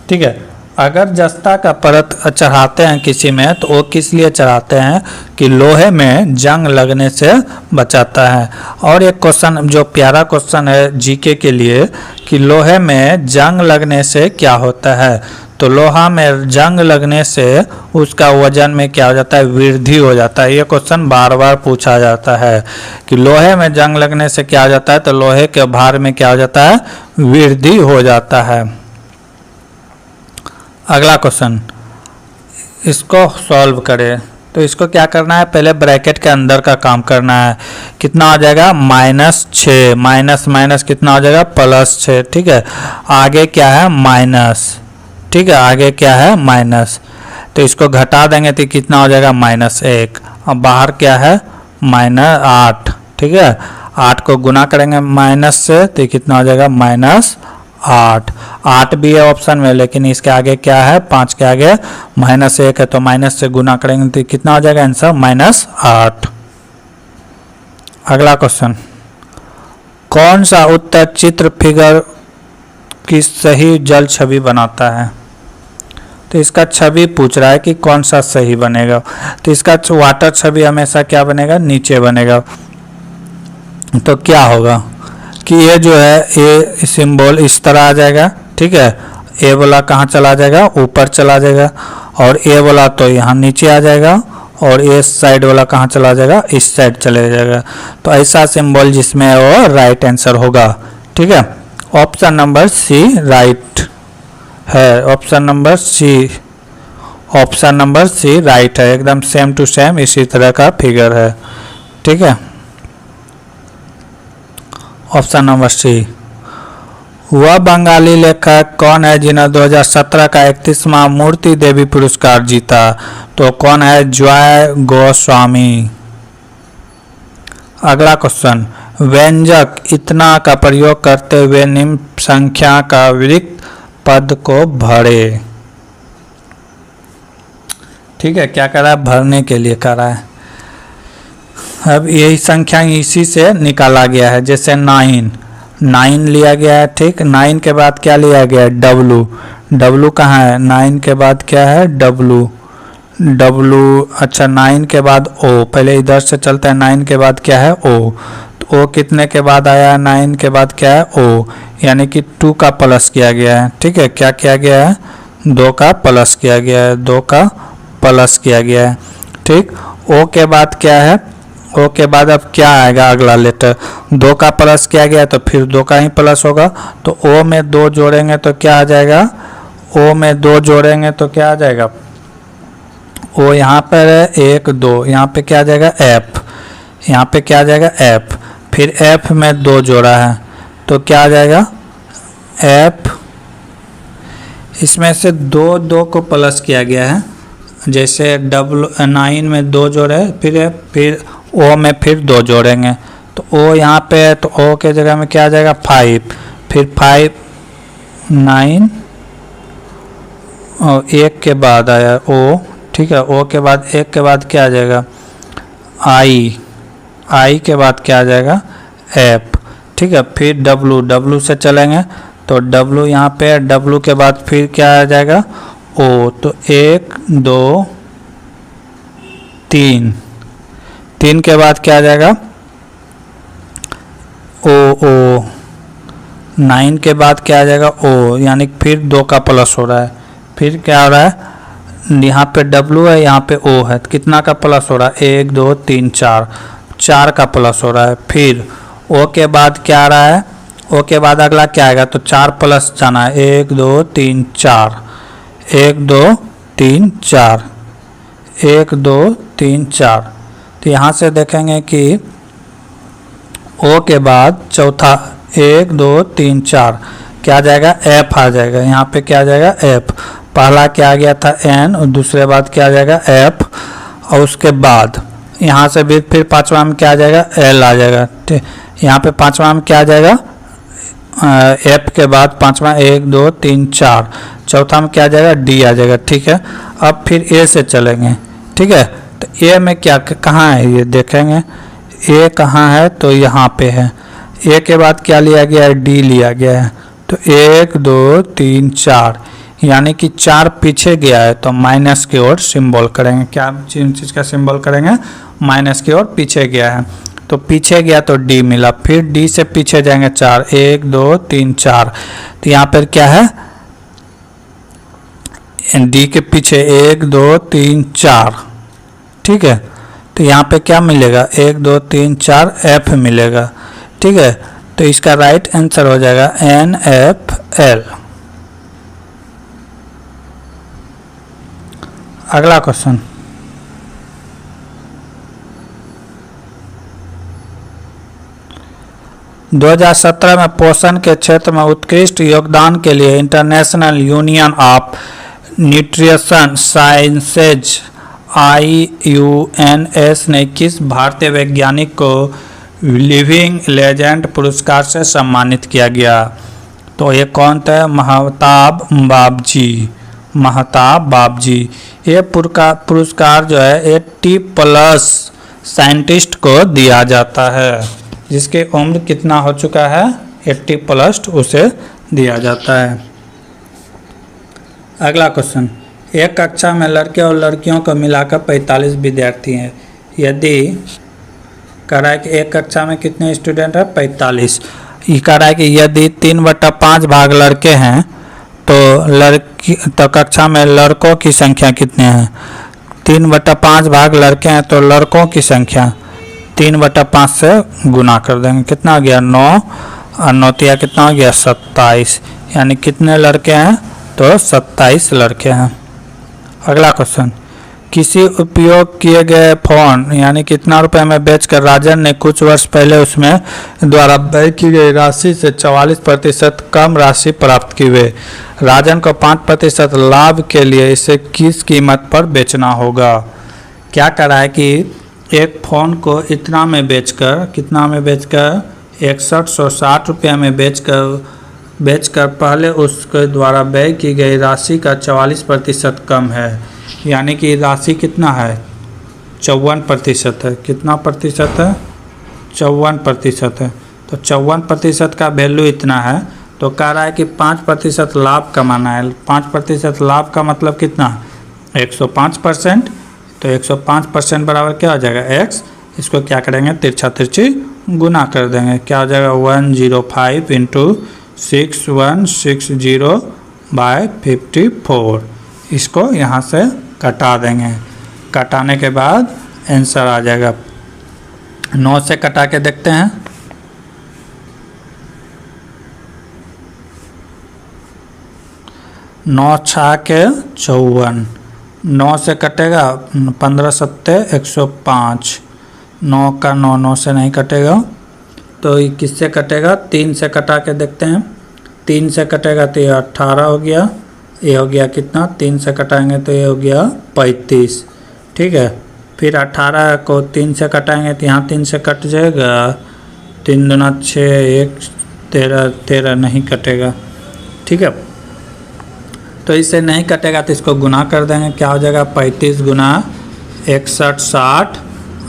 ठीक है। अगर जस्ता का परत चढ़ाते हैं किसी में तो वो किस लिए चढ़ाते हैं कि लोहे में जंग लगने से बचाता है। और एक क्वेश्चन जो प्यारा क्वेश्चन है जीके के लिए कि लोहे में जंग लगने से क्या होता है, तो लोहा में जंग लगने से उसका वजन में क्या हो जाता है, वृद्धि हो जाता है। ये क्वेश्चन बार बार पूछा जाता है कि लोहे में जंग लगने से क्या हो जाता है, तो लोहे के भार में क्या हो जाता है, वृद्धि हो जाता है। अगला क्वेश्चन, इसको सॉल्व करें। तो इसको क्या करना है, पहले ब्रैकेट के अंदर का काम करना है। कितना हो जाएगा, -6, माइनस माइनस कितना हो जाएगा, +6। ठीक है, आगे क्या है, माइनस। ठीक है, आगे क्या है, माइनस। तो इसको घटा देंगे तो कितना हो जाएगा, -1। अब बाहर क्या है, -8। ठीक है, 8 को गुना करेंगे माइनस से तो कितना हो जाएगा, -8। 8 भी है ऑप्शन में, लेकिन इसके आगे क्या है, 5 के आगे -1 है, तो माइनस से गुना करेंगे तो कितना हो जाएगा आंसर, -8। अगला क्वेश्चन, कौन सा उत्तर चित्र फिगर की सही जल छवि बनाता है। तो इसका छवि पूछ रहा है कि कौन सा सही बनेगा। तो इसका वाटर छवि हमेशा क्या बनेगा, नीचे बनेगा। तो क्या होगा कि ये जो है ए सिंबल इस तरह आ जाएगा। ठीक है, ए वाला कहाँ चला जाएगा, ऊपर चला जाएगा, और ए वाला तो यहाँ नीचे आ जाएगा, और ए साइड वाला कहाँ चला जाएगा, इस साइड चले जाएगा। तो ऐसा सिंबल जिसमें वो राइट आंसर होगा। ठीक है, ऑप्शन नंबर सी राइट है। ऑप्शन नंबर सी राइट है, एकदम सेम टू सेम इसी तरह का फिगर है। ठीक है, ऑप्शन नंबर सी। वह बंगाली लेखक कौन है जिन्हें 2017 का 31वां मूर्ति देवी पुरस्कार जीता। तो कौन है, जॉय गोस्वामी। अगला क्वेश्चन, व्यंजक इतना का प्रयोग करते हुए निम्न संख्या का रिक्त पद को भरे। ठीक है, क्या कर रहा है, भरने के लिए कर रहा है। अब यही संख्या इसी से निकाला गया है, जैसे 9 लिया गया है। ठीक, 9 के बाद क्या लिया गया है, W कहाँ है, 9 के बाद क्या है, W। अच्छा, 9 के बाद O, पहले इधर से चलता है, 9 के बाद क्या है, O। तो O कितने के बाद आया है, 9 के बाद क्या है, O, यानी कि 2 का प्लस किया गया है। ठीक है, क्या किया गया है, 2 का प्लस किया गया है, 2 का प्लस किया गया है। ठीक, O के बाद क्या है, O के बाद अब क्या आएगा, अगला लेटर 2 का प्लस किया गया तो फिर 2 का ही प्लस होगा। तो O में 2 जोड़ेंगे तो क्या आ जाएगा, O में 2 जोड़ेंगे तो क्या आ जाएगा, O यहाँ पर है 1 2, यहाँ पे क्या आ जाएगा, F, यहाँ पे क्या आ जाएगा, F। फिर F में 2 जोड़ा है तो क्या आ जाएगा, F। इसमें से 2 को प्लस किया गया है, जैसे 9 में 2 जोड़े, फिर O में फिर 2 जोड़ेंगे तो O यहाँ पे है, तो O के जगह में क्या आ जाएगा, 5। फिर 5 9 और 1 के बाद आया O। ठीक है, O के बाद 1 के बाद क्या आ जाएगा, I के बाद क्या आ जाएगा, F। ठीक है, फिर W से चलेंगे तो W यहाँ पे, W के बाद फिर क्या आ जाएगा, O। तो 1 2 3 के बाद क्या आ जाएगा, O। 9 के बाद क्या आ जाएगा, O, यानी फिर 2 का प्लस हो रहा है। फिर क्या हो रहा है, यहाँ पे W है, यहाँ पे O है, तो कितना का प्लस हो रहा है, 1 2 3 4 का प्लस हो रहा है। फिर O के बाद क्या आ रहा है, O के बाद अगला क्या आएगा, तो 4 प्लस जाना है, 1 2 3 4, 1 2 3 4, 1 2 3 4। तो यहाँ से देखेंगे कि O के बाद चौथा 1 2 3 4 क्या आ जाएगा, F आ जाएगा। यहाँ पे क्या आ जाएगा, F। पहला क्या आ गया था, N, और दूसरे बाद क्या आ जाएगा, F। और उसके बाद यहाँ से भी फिर पांचवा में क्या आ जाएगा, L आ जाएगा। यहाँ पे पांचवा में क्या आ जाएगा, F के बाद पांचवा 1 2 3 4, चौथा में क्या आ जाएगा, D आ जाएगा। ठीक है, अब फिर A से चलेंगे। ठीक है, तो A में क्या कहाँ है, ये देखेंगे A कहाँ है, तो यहाँ पे है। A के बाद क्या लिया गया है, D लिया गया है। तो 1 2 3 4, यानी कि 4 पीछे गया है तो माइनस की ओर सिंबल करेंगे। क्या चीज़ का सिंबल करेंगे? माइनस की ओर पीछे गया है तो पीछे गया तो डी मिला, फिर डी से पीछे जाएंगे 4, 1 2 3 4, तो यहाँ पर क्या है डी के पीछे 1 2 3 4, ठीक है। तो यहाँ पे क्या मिलेगा 1 2 3 4 एफ मिलेगा, ठीक है। तो इसका राइट आंसर हो जाएगा NFL। अगला क्वेश्चन, – 2017 में पोषण के क्षेत्र में उत्कृष्ट योगदान के लिए international union of nutrition sciences IUNS ने किस भारतीय वैज्ञानिक को लिविंग लेजेंड पुरस्कार से सम्मानित किया गया? तो ये कौन थे? महताब बाबजी। ये पुरस्कार जो है 80+ साइंटिस्ट को दिया जाता है, जिसकी उम्र कितना हो चुका है 80+ उसे दिया जाता है। अगला क्वेश्चन, एक कक्षा में लड़के और लड़कियों को मिलाकर 45 विद्यार्थी हैं। यदि कह रहा है कि एक कक्षा में कितने स्टूडेंट है 45, ये कह रहा है कि यदि 3/5 भाग लड़के हैं तो कक्षा में लड़कों की संख्या कितने हैं? 3/5 भाग लड़के हैं तो लड़कों की संख्या 3/5 से गुना कर देंगे, कितना हो गया 9 और 9 तिया कितना हो गया 27, यानी कितने लड़के हैं तो 27 लड़के हैं। अगला क्वेश्चन, किसी उपयोग किए गए फोन यानी कितना रुपए में बेचकर राजन ने कुछ वर्ष पहले उसमें द्वारा व्यय की गई राशि से 44% कम राशि प्राप्त की हुई। राजन को 5% लाभ के लिए इसे किस कीमत पर बेचना होगा? क्या कर रहा है कि एक फ़ोन को इतना में बेचकर, कितना में बेचकर 6160 रुपये में बेचकर पहले उसके द्वारा व्यय की गई राशि का 44% कम है, यानी कि राशि कितना है 54% है। कितना प्रतिशत है 54% है। तो 54% का वैल्यू इतना है, तो कह रहा है कि 5% लाभ कमाना है। 5% लाभ का मतलब कितना 105%, तो 105% बराबर क्या हो जाएगा x, इसको क्या करेंगे तिरछा तिरछी गुना कर देंगे, क्या हो जाएगा 105 इंटू 6160/54। इसको यहाँ से कटा देंगे, कटाने के बाद आंसर आ जाएगा। 9 से कटा के देखते हैं, 9 6 के 54, 9 से कटेगा 15 7 105, 9 का 9 से नहीं कटेगा, तो ये किससे कटेगा 3 से कटा के देखते हैं। 3 से कटेगा तो ये 18 हो गया, ये हो गया कितना 3 से कटाएंगे तो ये हो गया 35, ठीक है। फिर 18 को 3 से कटाएंगे तो यहाँ 3 से कट जाएगा, 3 दूना 6, 1 13 नहीं कटेगा, ठीक है। तो इससे नहीं कटेगा तो इसको गुना कर देंगे, क्या हो जाएगा 35 गुना 6160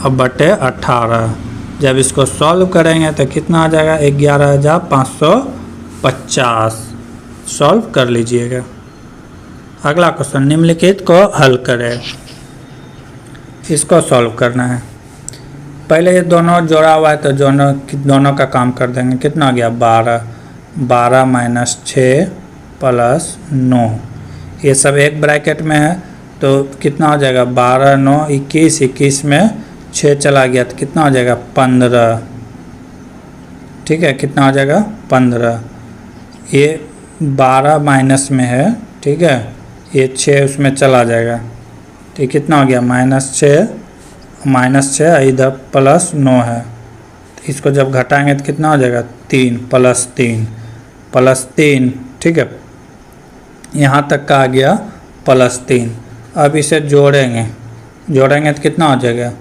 अब बटे 18। जब इसको सॉल्व करेंगे तो कितना आ जाएगा 11,550। सॉल्व कर लीजिएगा। अगला क्वेश्चन, निम्नलिखित को हल करें। इसको सॉल्व करना है। पहले ये दोनों जोड़ा हुआ है तो दोनों का काम कर देंगे। कितना आ गया 12 माइनस 6 प्लस 9, ये सब एक ब्रैकेट में है तो कितना हो जाएगा 12 9 21, 21 में 6 चला गया तो कितना हो जाएगा 15, ठीक है। कितना हो जाएगा 15, ये 12 माइनस में है, ठीक है, ये 6 उसमें चला जाएगा तो कितना हो गया -6 इधर प्लस 9 है, तो इसको जब घटाएंगे तो कितना हो जाएगा 3 प्लस 3, ठीक है। यहाँ तक का आ गया +3। अब इसे जोड़ेंगे तो कितना हो जाएगा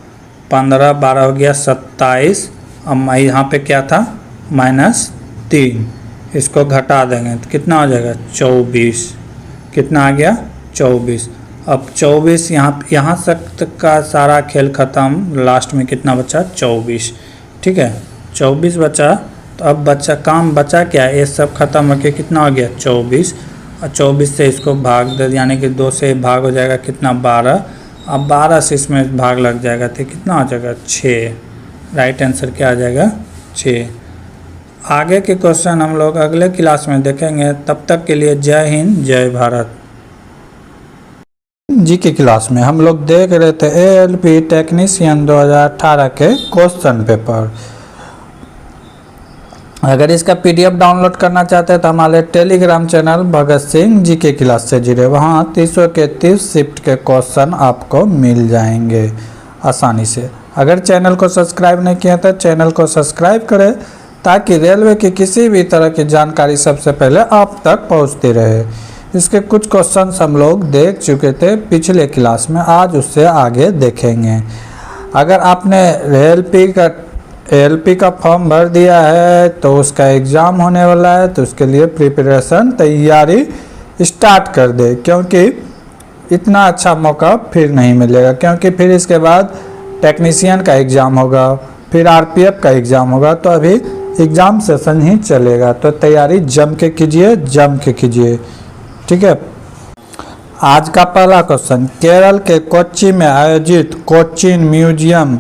15 12 हो गया 27, अब यहाँ पे क्या था -3, इसको घटा देंगे तो कितना हो जाएगा 24। कितना आ गया 24। अब 24 यहाँ तक का सारा खेल ख़त्म, लास्ट में कितना बचा 24, ठीक है। 24 बचा, तो अब काम बचा क्या, ये सब ख़त्म होके कितना हो गया 24। और 24 से इसको भाग दे, यानी कि 2 से भाग हो जाएगा कितना 12। अब 12 से इसमें भाग लग जाएगा तो कितना हो जाएगा 6। राइट आंसर क्या आ जाएगा 6। आगे के क्वेश्चन हम लोग अगले क्लास में देखेंगे। तब तक के लिए जय हिंद जय भारत। जी की क्लास में हम लोग देख रहे थे ALP टेक्नीशियन 2018 के क्वेश्चन पेपर। अगर इसका PDF डाउनलोड करना चाहते हैं तो हमारे टेलीग्राम चैनल भगत सिंह जी के क्लास से जुड़े, वहाँ 300 के 30 शिफ्ट के क्वेश्चन आपको मिल जाएंगे आसानी से। अगर चैनल को सब्सक्राइब नहीं किया तो चैनल को सब्सक्राइब करें ताकि रेलवे की किसी भी तरह की जानकारी सबसे पहले आप तक पहुंचती रहे। इसके कुछ क्वेश्चंस हम लोग देख चुके थे पिछले क्लास में, आज उससे आगे देखेंगे। अगर आपने ALP का फॉर्म भर दिया है तो उसका एग्ज़ाम होने वाला है, तो उसके लिए प्रिपरेशन तैयारी स्टार्ट कर दे, क्योंकि इतना अच्छा मौका फिर नहीं मिलेगा। क्योंकि फिर इसके बाद टेक्नीशियन का एग्ज़ाम होगा, फिर RPF का एग्ज़ाम होगा, तो अभी एग्ज़ाम सेशन ही चलेगा। तो तैयारी जम के कीजिए, ठीक है। आज का पहला क्वेश्चन, केरल के कोच्चि में आयोजित कोचीन म्यूजियम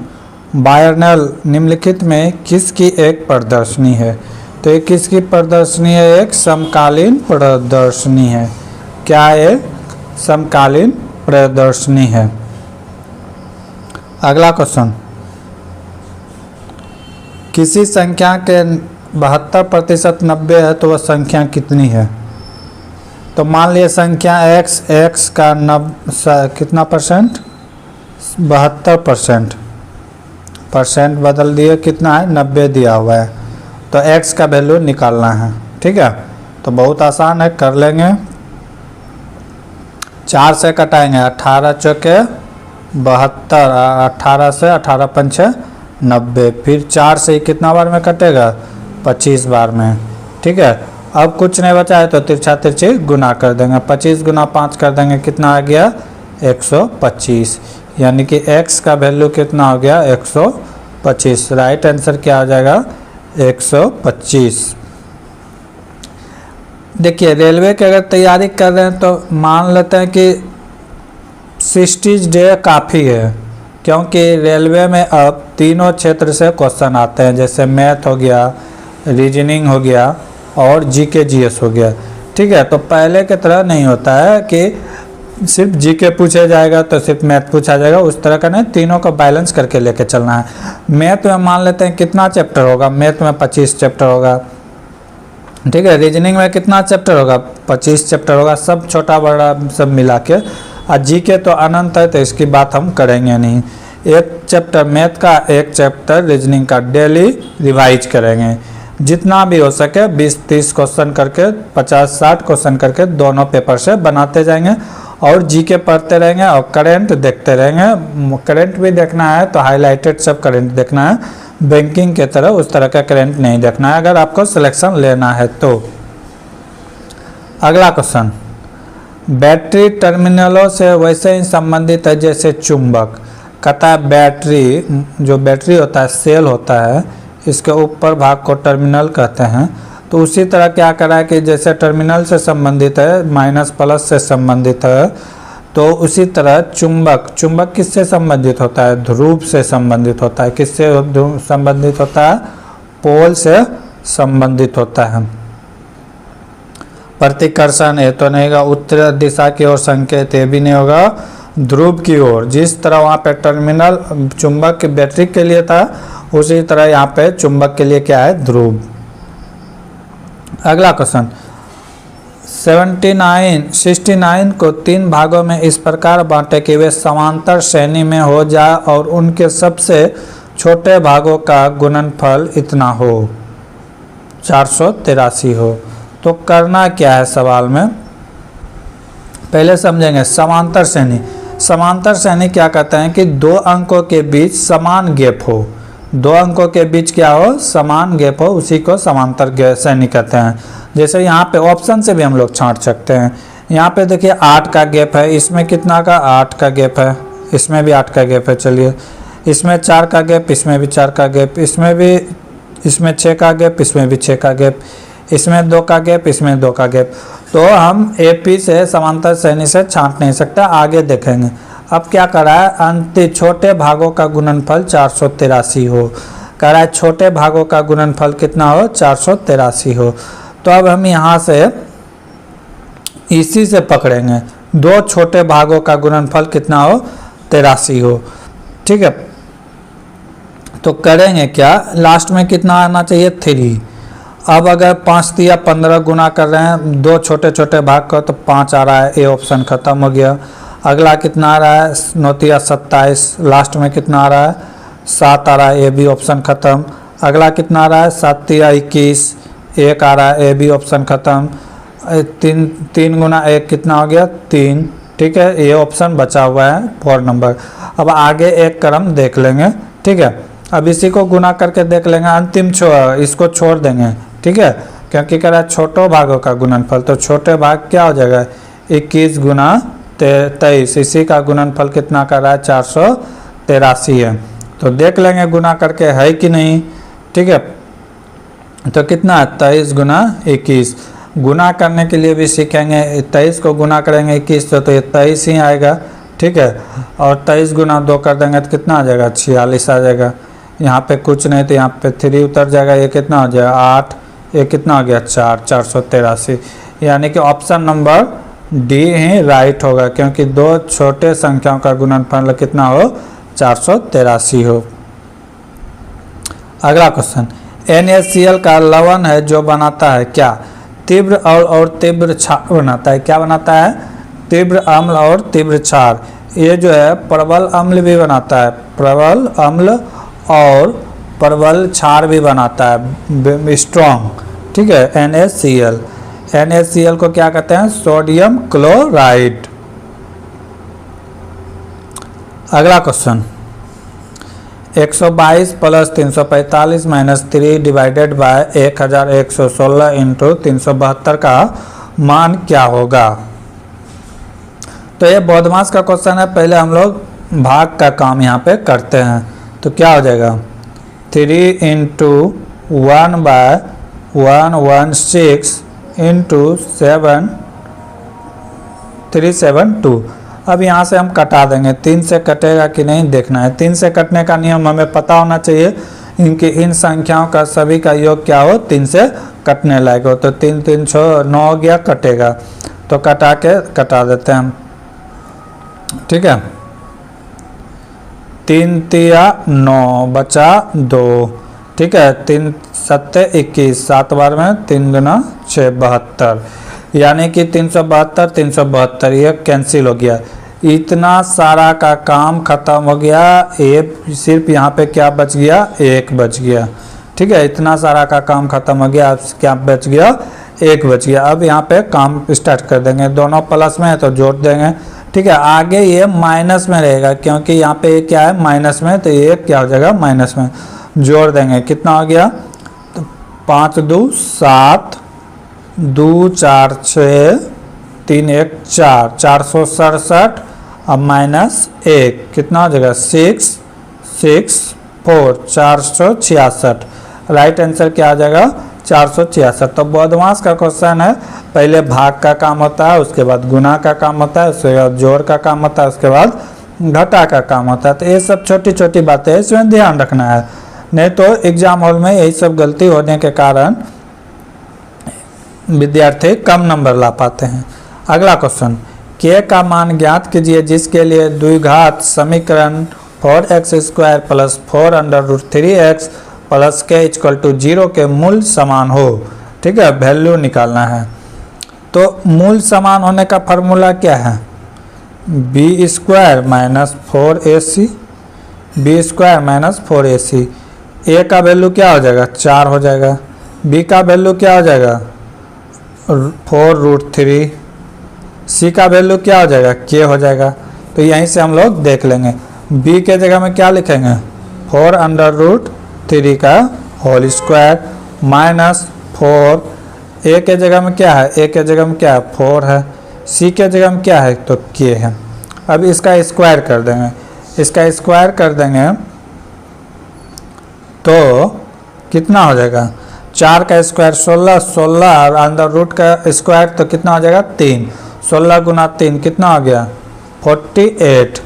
बायरनल निम्नलिखित में किसकी एक प्रदर्शनी है? तो ये किसकी प्रदर्शनी है? एक समकालीन प्रदर्शनी है। क्या ये समकालीन प्रदर्शनी है? अगला क्वेश्चन, किसी संख्या के 72% 90 है तो वह संख्या कितनी है? तो मान लिया संख्या x का कितना परसेंट 72%, परसेंट बदल दिए, कितना है 90 दिया हुआ है, तो x का वैल्यू निकालना है, ठीक है। तो बहुत आसान है, कर लेंगे। 4 से कटाएंगे, 18 चौके 72, 18 से 18 पंचे 90, फिर 4 से कितना बार में कटेगा 25 बार में, ठीक है। अब कुछ नहीं बचा है तो तिरछा तिरछी गुना कर देंगे, 25 गुना 5 कर देंगे, कितना आ गया 125, यानी कि x का वैल्यू कितना हो गया 125। राइट आंसर क्या आ जाएगा 125। देखिए रेलवे की अगर तैयारी कर रहे हैं तो मान लेते हैं कि 60 डे काफ़ी है, क्योंकि रेलवे में अब तीनों क्षेत्र से क्वेश्चन आते हैं, जैसे मैथ हो गया, रीजनिंग हो गया और GK GS हो गया, ठीक है। तो पहले की तरह नहीं होता है कि सिर्फ GK पूछा जाएगा तो सिर्फ मैथ पूछा जाएगा, उस तरह का नहीं, तीनों को बैलेंस करके लेके चलना है। मैथ में मान लेते हैं कितना चैप्टर होगा, मैथ में 25 चैप्टर होगा, ठीक है। रीजनिंग में कितना चैप्टर होगा 25 चैप्टर होगा, सब छोटा बड़ा सब मिला के। और GK तो अनंत है तो इसकी बात हम करेंगे नहीं। एक चैप्टर मैथ का, एक चैप्टर रीजनिंग का डेली रिवाइज करेंगे, जितना भी हो सके 20-30 क्वेश्चन करके, 50-60 क्वेश्चन करके दोनों पेपर से बनाते जाएंगे और GK पढ़ते रहेंगे और करंट देखते रहेंगे। करंट भी देखना है तो हाईलाइटेड सब करंट देखना है, बैंकिंग के तरह उस तरह का करंट नहीं देखना है अगर आपको सिलेक्शन लेना है तो। अगला क्वेश्चन, बैटरी टर्मिनलों से वैसे ही संबंधित है जैसे चुंबक। कहता है बैटरी, जो बैटरी होता है सेल होता है, इसके ऊपर भाग को टर्मिनल कहते हैं। तो उसी तरह क्या करा है कि जैसे टर्मिनल से संबंधित है, माइनस प्लस से संबंधित है, तो उसी तरह चुंबक किससे संबंधित होता है? ध्रुव से संबंधित होता है। किससे संबंधित होता है? पोल से संबंधित होता है। प्रतिकर्षण ये तो नहीं होगा, उत्तर दिशा की ओर संकेत ये भी नहीं होगा, ध्रुव की ओर। जिस तरह वहाँ पे टर्मिनल चुंबक की बैटरी के लिए था, उसी तरह यहाँ पे चुंबक के लिए क्या है? ध्रुव। अगला क्वेश्चन, 69 को 3 भागों में इस प्रकार बांटे कि वे समांतर श्रेणी में हो जाए और उनके सबसे छोटे भागों का गुणनफल इतना हो, 483 हो। तो करना क्या है सवाल में, पहले समझेंगे समांतर श्रेणी। समांतर श्रेणी क्या कहते हैं कि 2 अंकों के बीच समान गैप हो, 2 अंकों के बीच क्या हो? समान गैप हो, उसी को समांतर श्रेणी कहते हैं। जैसे यहाँ पे ऑप्शन से भी हम लोग छांट सकते हैं। यहाँ पे देखिए 8 का गैप है, इसमें कितना का 8 का गैप है, इसमें भी 8 का गैप है, चलिए इसमें 4 का गैप, इसमें भी 4 का गैप, इसमें 6 का गैप, इसमें भी 6 का गैप, इसमें 2 का गैप, इसमें 2 का गैप। तो हम AP से समांतर श्रेणी से छांट नहीं सकते, आगे देखेंगे। अब क्या करा है, अंतिम छोटे भागों का गुणनफल 483 हो। कह रहा है छोटे भागों का गुणनफल कितना हो, 483 हो। तो अब हम यहाँ से इसी से पकड़ेंगे, दो छोटे भागों का गुणनफल कितना हो, 83 हो। ठीक है, तो करेंगे क्या, लास्ट में कितना आना चाहिए, 3। अब अगर 5 या 15 गुना कर रहे हैं दो छोटे छोटे भाग का, तो 5 आ रहा है, ए ऑप्शन खत्म हो गया। अगला कितना आ रहा है, 9 या 27, लास्ट में कितना आ रहा है, 7 आ रहा है, ए बी ऑप्शन खत्म। अगला कितना आ रहा है, 7 या 21, 1 आ रहा है, ए बी ऑप्शन खत्म। 3 गुना 1 कितना हो गया, 3। ठीक है, ये ऑप्शन बचा हुआ है 4 नंबर। अब आगे एक क्रम देख लेंगे। ठीक है, अब इसी को गुना करके देख लेंगे, अंतिम इसको छोड़ देंगे। ठीक है, क्योंकि कह रहा है छोटो भागों का गुणनफल, तो छोटे भाग क्या हो जाएगा, 21 गुना 23, इसी का गुणनफल कितना कर रहा है, 483 है। तो देख लेंगे गुना करके है कि नहीं। ठीक है, तो कितना है, 23 गुना 21। गुना करने के लिए भी सीखेंगे, 23 को गुना करेंगे 21 से, तो ये 23 ही आएगा। ठीक है, और 23 गुना 2 कर देंगे तो कितना आ जाएगा, 46 आ जाएगा। यहाँ पे कुछ नहीं तो यहाँ पे 3 उतर जाएगा, ये कितना हो जाएगा, 8, ये कितना हो गया, 4, 483। यानी कि ऑप्शन नंबर डी ही राइट होगा, क्योंकि दो छोटे संख्याओं का गुणनफल कितना हो, 483 हो। अगला क्वेश्चन, NaCl का लवण है जो बनाता है क्या, तीव्र और तीव्र क्षार बनाता है। क्या बनाता है, तीव्र अम्ल और तीव्र क्षार। ये जो है प्रबल अम्ल भी बनाता है, प्रबल अम्ल और प्रबल क्षार भी बनाता है, स्ट्रॉन्ग। ठीक है, NaCl, NaCl को क्या कहते हैं, सोडियम क्लोराइड। अगला question, 122 plus 345 minus 3 divided by 1116 into 372 का मान क्या होगा। तो ये बॉडमास का क्वेश्चन है, पहले हम लोग भाग का काम यहाँ पे करते हैं। तो क्या हो जाएगा, 3 इंटू 1 बाय 116 इंटू 7372। अब यहाँ से हम कटा देंगे, 3 से कटेगा कि नहीं देखना है। 3 से कटने का नियम हमें पता होना चाहिए, इनकी इन संख्याओं का सभी का योग क्या हो, 3 से कटने लायक हो। तो 3 3 6 9 हो गया, कटेगा तो कटा देते हैं हम। ठीक है, 3 तिया 9 बचा 2। ठीक है, 3 7 21, 7 बार में 3 गुना 6 72, यानी कि 372 372 ये कैंसिल हो गया। इतना सारा का काम खत्म हो गया, सिर्फ यहाँ पे क्या बच गया, 1 बच गया। ठीक है, इतना सारा का काम खत्म हो गया, क्या बच गया, 1 बच गया। अब यहाँ पे काम स्टार्ट कर देंगे, दोनों प्लस में है तो जोड़ देंगे। ठीक है, आगे ये माइनस में रहेगा, क्योंकि यहाँ पे क्या है, माइनस में, तो ये क्या हो जाएगा, माइनस में। जोड़ देंगे, कितना हो गया, तो 5 2 7, 2 4 6, 3 1 4, 467, अब माइनस 1 कितना हो जाएगा, 6 6 4, 466। राइट आंसर क्या आ जाएगा, 466। तो बॉडमास का क्वेश्चन है, पहले भाग का काम होता है, उसके बाद गुना का काम होता है, उसके बाद जोड़ का काम होता है, उसके बाद घटा का काम होता है। तो ये सब छोटी छोटी बातें हैं, इसमें ध्यान रखना है, नहीं तो एग्जाम हॉल में यही सब गलती होने के कारण विद्यार्थी कम नंबर ला पाते हैं। अगला क्वेश्चन, k का मान ज्ञात कीजिए जिसके लिए द्विघात समीकरण 4x² plus 4 under root 3x plus k equal to 0 के मूल समान हो। ठीक है, वैल्यू निकालना है। तो मूल समान होने का फॉर्मूला क्या है, b² minus 4ac, b² minus 4ac। a का वैल्यू क्या हो जाएगा, 4 हो जाएगा। b का वैल्यू क्या हो जाएगा, 4 रूट 3। c का वैल्यू क्या हो जाएगा, k हो जाएगा। तो यहीं से हम लोग देख लेंगे, b के जगह में क्या लिखेंगे, 4 अंडर रूट 3 का होल स्क्वायर माइनस 4। a के जगह में क्या है, a के जगह में क्या है, 4 है। c के जगह में क्या है, तो k है। अब इसका स्क्वायर कर देंगे, इसका स्क्वायर कर देंगे तो कितना हो जाएगा, 4 का स्क्वायर 16, 16 और अंदर रूट का स्क्वायर तो कितना हो जाएगा 3, 16 गुना 3 कितना हो गया 48।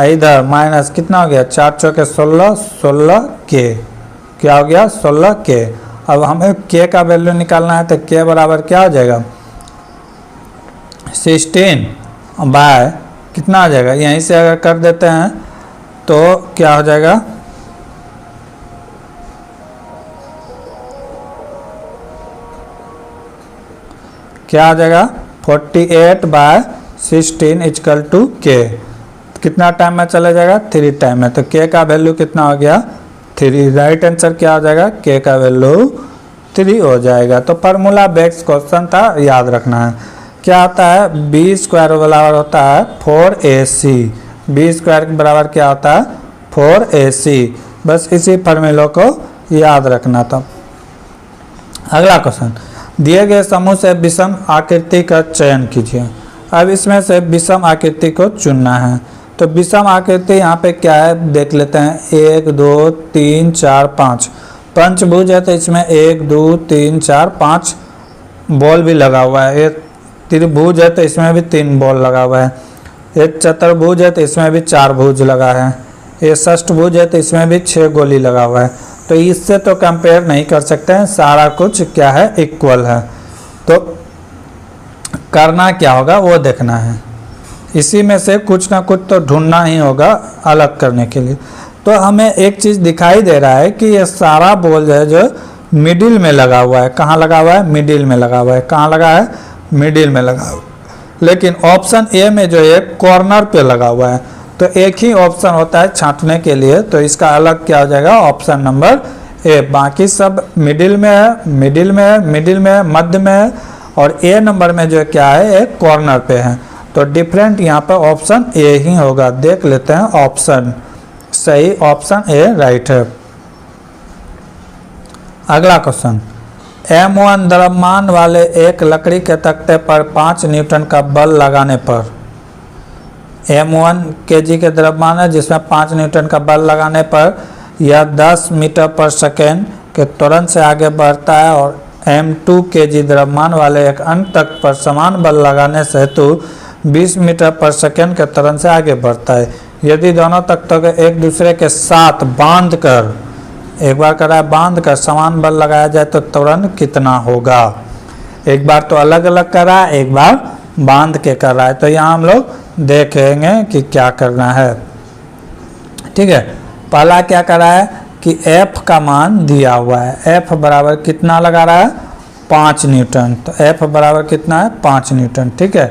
इधर माइनस कितना हो गया 4 चौके 16, 16 के क्या हो गया 16 के। अब हमें के का वैल्यू निकालना है तो के बराबर क्या हो जाएगा 16 बाय कितना आ जाएगा, यहीं से अगर कर देते हैं तो क्या हो जाएगा क्या आ जाएगा 48 बाय 16 इक्वल टू के। कितना टाइम में चला जाएगा 3 टाइम में, तो के का वैल्यू कितना हो गया 3। राइट आंसर क्या हो जाएगा के का वैल्यू 3 हो जाएगा। तो फार्मूला बेस्ड क्वेश्चन था, याद रखना है। क्या आता है बी स्क्वायर बराबर होता है 4ac, बी स्क्वायर के बराबर क्या होता है 4ac। बस इसी फार्मूले को याद रखना था। अगला क्वेश्चन, दिए गए समूह से विषम आकृति का चयन कीजिए। अब इसमें से विषम आकृति को चुनना है। तो विषम आकृति यहाँ पे क्या है देख लेते हैं, 1 2 3 4 5 पंचभुज है, तो इसमें 1 2 3 4 5 बॉल भी लगा हुआ है। एक त्रिभुज है तो इसमें भी 3 बॉल लगा हुआ है। एक चतुर्भुज है तो इसमें भी 4 भुज लगा है। ये षष्ठभुज है तो इसमें भी 6 गोली लगा हुआ है। तो इससे तो कंपेयर नहीं कर सकते हैं, सारा कुछ क्या है इक्वल है। तो करना क्या होगा वो देखना है, इसी में से कुछ ना कुछ तो ढूंढना ही होगा अलग करने के लिए। तो हमें एक चीज़ दिखाई दे रहा है कि ये सारा बॉल है जो मिडिल में लगा हुआ है। कहाँ लगा हुआ है मिडिल में लगा हुआ है। कहाँ लगा है मिडिल में लगा हुआ है। लेकिन ऑप्शन ए में जो है कॉर्नर पे लगा हुआ है। तो एक ही ऑप्शन होता है छांटने के लिए, तो इसका अलग क्या हो जाएगा ऑप्शन नंबर ए। बाकी सब मिडिल में है, मिडिल में है, मिडिल में है, मध्य में है, और ए नंबर में जो क्या है एक कॉर्नर पे है। तो डिफरेंट यहाँ पर ऑप्शन ए ही होगा। देख लेते हैं ऑप्शन सही, ऑप्शन ए राइट है। अगला क्वेश्चन, M1 द्रव्यमान वाले एक लकड़ी के तख्ते पर 5 न्यूटन का बल लगाने पर, M1 kg के द्रव्यमान है जिसमें 5 न्यूटन का बल लगाने पर यह 10 मीटर पर सेकेंड के त्वरण से आगे बढ़ता है, और M2 kg द्रव्यमान वाले एक अन्य तख्त पर समान बल लगाने से हेतु 20 मीटर पर सेकेंड के त्वरण से आगे बढ़ता है। यदि दोनों तख्तों को एक दूसरे के साथ बांध कर, एक बार कर रहा है बांध कर समान बल लगाया जाए तो त्वरण कितना होगा। एक बार तो अलग अलग कर रहा है, एक बार बांध के कर रहा है। तो यहाँ हम लोग देखेंगे कि क्या करना है। ठीक है, पहला क्या कर रहा है कि F का मान दिया हुआ है। F बराबर कितना लगा रहा है 5 न्यूटन। तो F बराबर कितना है 5 न्यूटन। ठीक है,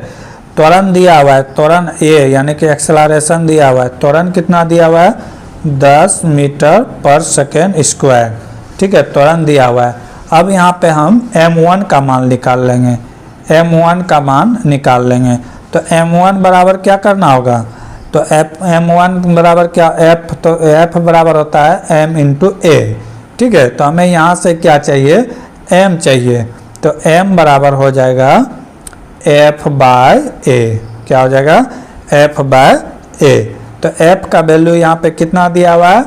त्वरण दिया हुआ है, त्वरण A यानी कि एक्सेलरेशन दिया हुआ है। त्वरण कितना दिया हुआ है 10 मीटर पर सेकेंड स्क्वायर। ठीक है, त्वरण दिया हुआ है। अब यहाँ पे हम M1 का मान निकाल लेंगे, M1 का मान निकाल लेंगे। तो M1 बराबर क्या करना होगा, तो M1 बराबर क्या F, तो F बराबर होता है M इंटू A। ठीक है, तो हमें यहाँ से क्या चाहिए M चाहिए। तो M बराबर हो जाएगा F बाय A। क्या हो जाएगा F बाय A। तो F का वैल्यू यहाँ पे कितना दिया हुआ है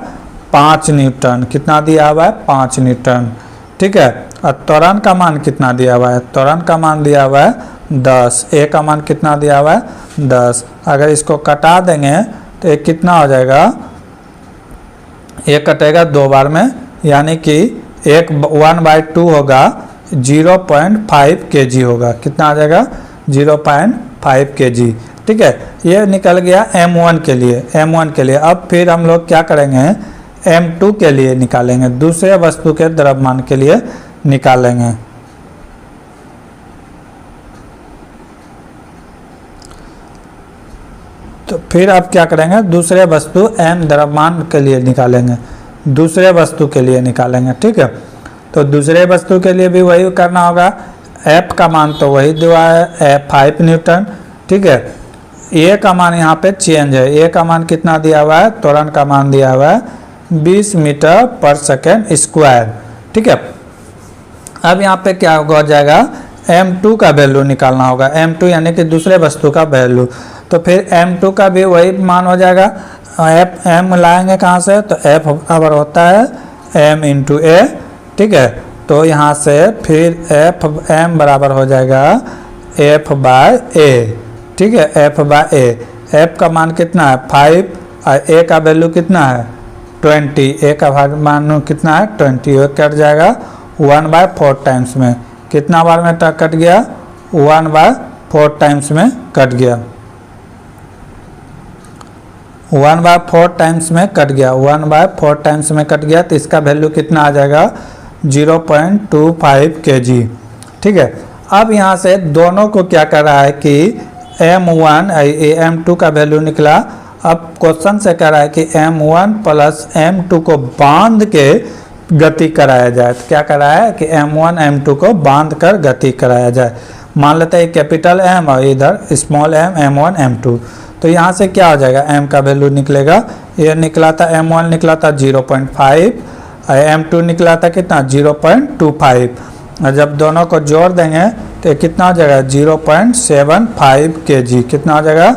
5 न्यूटन। कितना दिया हुआ है 5 न्यूटन। ठीक है, और त्वरण का मान कितना दिया हुआ है, त्वरण का मान दिया हुआ है 10। A का मान कितना दिया हुआ है 10। अगर इसको कटा देंगे तो ये कितना हो जाएगा, ये कटेगा 2 बार में, यानी कि 1/2 होगा 0.5 kg होगा। कितना आ जाएगा 0.5 kg। ठीक है, ये निकल गया M1 के लिए, M1 के लिए। अब फिर हम लोग क्या करेंगे M2 के लिए निकालेंगे, दूसरे वस्तु के द्रव्यमान के लिए निकालेंगे। तो फिर अब क्या करेंगे दूसरे वस्तु M द्रव्यमान के लिए निकालेंगे, दूसरे वस्तु के लिए निकालेंगे। ठीक है, तो दूसरे वस्तु के लिए भी वही करना होगा। F का मान तो वही दिया है 5 न्यूटन। ठीक है, A का मान यहाँ पे चेंज है। A का मान कितना दिया हुआ है, त्वरण का मान दिया हुआ है 20 मीटर पर सेकेंड स्क्वायर। ठीक है, अब यहाँ पे क्या हो जाएगा M2 का वैल्यू निकालना होगा। M2 यानी कि दूसरे वस्तु का वैल्यू। तो फिर M2 का भी वही मान हो जाएगा। M लाएंगे कहाँ से, तो F बराबर होता है M इंटू A। ठीक है, तो यहाँ से फिर एफ एम बराबर हो जाएगा एफ बाय ए। ठीक है, एफ बाय ए। एफ का मान कितना है 5 और ए का वैल्यू कितना है 20। ए का मान कितना है 20। ये कट जाएगा 1/4 टाइम्स में। कितना बार में कट गया 1/4 टाइम्स में कट गया। 1/4 टाइम्स में कट गया। 1/4 टाइम्स में कट गया तो इसका वैल्यू कितना आ जाएगा 0.25 kg। ठीक है, अब यहाँ से दोनों को क्या कर रहा है कि M1 M2 का वैल्यू निकला। अब क्वेश्चन से कह रहा है कि M1 प्लस M2 को बांध के गति कराया जाए। तो क्या कर रहा है कि M1 M2 को बांध कर गति कराया जाए। मान लेते हैं कैपिटल M और इधर स्मॉल m M1 M2। तो यहाँ से क्या हो जाएगा m का वैल्यू निकलेगा, ये निकला था M1 निकला था 0.5 और M2 निकला था कितना 0.25। और जब दोनों को जोड़ देंगे तो ये कितना हो जाएगा 0.75 kg। कितना हो जाएगा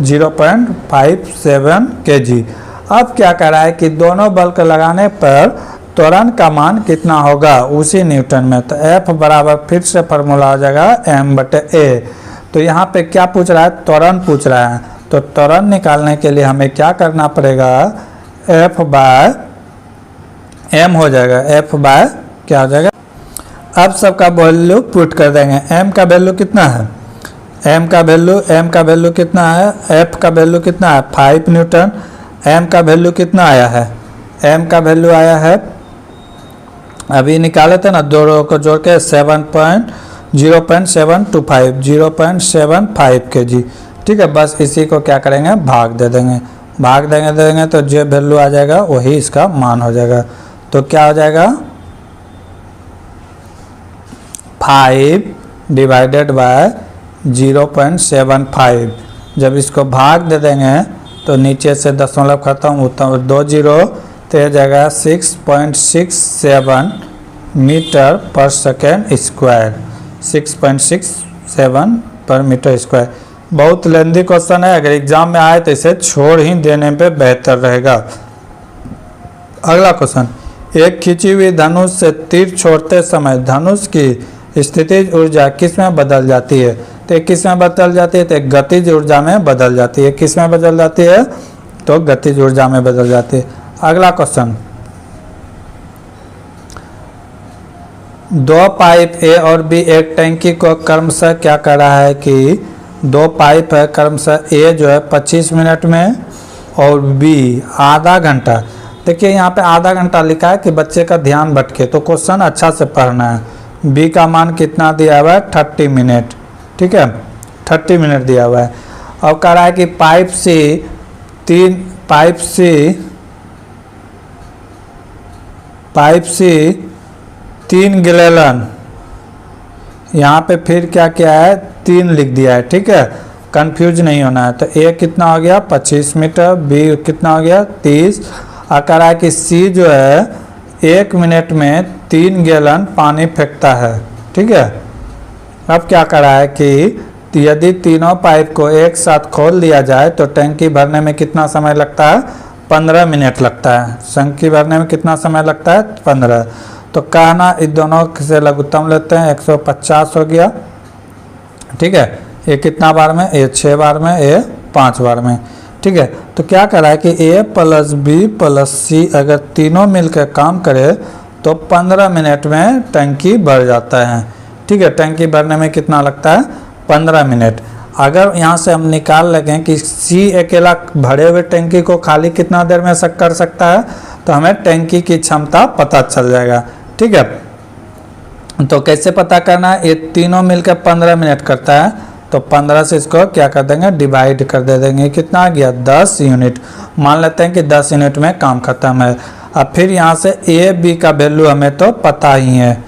0.57 kg। अब क्या कर रहा है कि दोनों बल्क लगाने पर त्वरण का मान कितना होगा उसी न्यूटन में। तो F बराबर फिर से फार्मूला हो जाएगा m/a। तो यहाँ पे क्या पूछ रहा है त्वरण पूछ रहा है। तो त्वरण निकालने के लिए हमें क्या करना पड़ेगा F बाय m हो जाएगा। F बाय क्या हो जाएगा, अब सबका वैल्यू पुट कर देंगे। m का वैल्यू कितना है, m का वैल्यू कितना है, F का वैल्यू कितना है 5 न्यूटन। m का वैल्यू कितना आया है, m का वैल्यू आया है अभी निकाले थे ना दोनों को जोड़ के 0.725 kg। ठीक है, बस इसी को क्या करेंगे भाग दे देंगे तो जो वैल्यू आ जाएगा वही इसका मान हो जाएगा। तो क्या हो जाएगा 5 डिवाइडेड बाय 0.75। जब इसको भाग दे देंगे तो नीचे से दशमलव खत्म ऊपर 2 0 तो यह जाएगा 6.67 मीटर पर सेकेंड स्क्वायर। 6.67 पर मीटर स्क्वायर। बहुत लेंदी क्वेश्चन है, अगर एग्जाम में आए तो इसे छोड़ ही देने पे बेहतर रहेगा। अगला क्वेश्चन, एक खींची हुई धनुष से तीर छोड़ते समय धनुष की स्थितिज ऊर्जा किस में बदल जाती है। तो किस में बदल जाती है, तो गतिज ऊर्जा में बदल जाती है। किस में बदल जाती है, तो गतिज ऊर्जा में बदल जाती है। अगला क्वेश्चन, दो पाइप ए और बी एक टैंकी को क्रमशः क्या कर रहा है कि दो पाइप है क्रमशः ए जो है 25 मिनट में और बी आधा घंटा। देखिए यहाँ पे आधा घंटा लिखा है कि बच्चे का ध्यान भटके, तो क्वेश्चन अच्छा से पढ़ना है। बी का मान कितना दिया हुआ है 30 मिनट। ठीक है, 30 मिनट दिया हुआ है। और कह रहा है कि पाइप सी 3 गैलन, यहाँ पे फिर क्या किया है 3 लिख दिया है। ठीक है, कंफ्यूज नहीं होना है। तो ए कितना हो गया 25 मीटर, बी कितना हो गया 30। और कह रहा है कि सी जो है 1 मिनट में 3 गैलन पानी फेंकता है। ठीक है, अब क्या कर रहा है कि यदि तीनों पाइप को एक साथ खोल दिया जाए तो टंकी भरने में कितना समय लगता है 15 मिनट लगता है। टंकी भरने में कितना समय लगता है 15। तो कहना इन दोनों से लघुत्तम लेते हैं 150 हो गया। ठीक है, ये कितना बार में, ये 6 बार में, ये 5 बार में। ठीक है, तो क्या कर रहा है कि ए प्लस बी प्लस सी अगर तीनों मिलकर काम करे तो 15 मिनट में टंकी भर जाता है। ठीक है, टंकी भरने में कितना लगता है 15 मिनट। अगर यहाँ से हम निकाल लें कि सी अकेला भरे हुए टंकी को खाली कितना देर में कर सकता है, तो हमें टंकी की क्षमता पता चल जाएगा। ठीक है, तो कैसे पता करना है, ये तीनों मिलकर 15 मिनट करता है तो 15 से इसको क्या कर देंगे डिवाइड कर दे देंगे। कितना आ गया 10 यूनिट। मान लेते हैं कि 10 यूनिट में काम खत्म है। अब फिर यहाँ से ए बी का वैल्यू हमें तो पता ही है।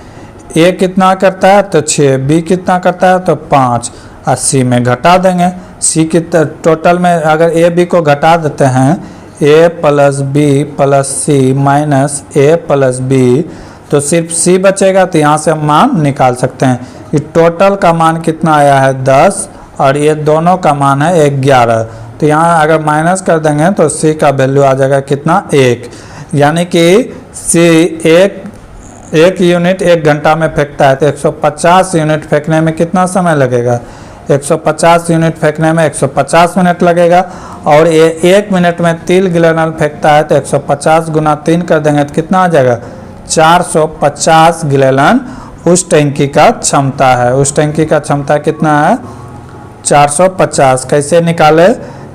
ए कितना करता है तो 6, बी कितना करता है तो 5 और सी में घटा देंगे। सी की टोटल में अगर ए बी को घटा देते हैं ए प्लस बी प्लस सी माइनस ए प्लस बी तो सिर्फ सी बचेगा। तो यहाँ से हम मान निकाल सकते हैं। ये टोटल का मान कितना आया है 10 और ये दोनों का मान है 11। तो यहाँ अगर माइनस कर देंगे तो सी का वैल्यू आ जाएगा कितना 1। यानी कि सी 1 1 यूनिट 1 घंटा में फेंकता है तो 150 यूनिट फेंकने में कितना समय लगेगा? 150 यूनिट फेंकने में 150 मिनट लगेगा। और ये 1 मिनट में 3 गिलेनल फेंकता है तो 150 गुना 3 कर देंगे तो कितना आ जाएगा? 450 गिलेलन उस टैंकी का क्षमता है। उस टैंकी का क्षमता कितना है? 450। कैसे निकाले?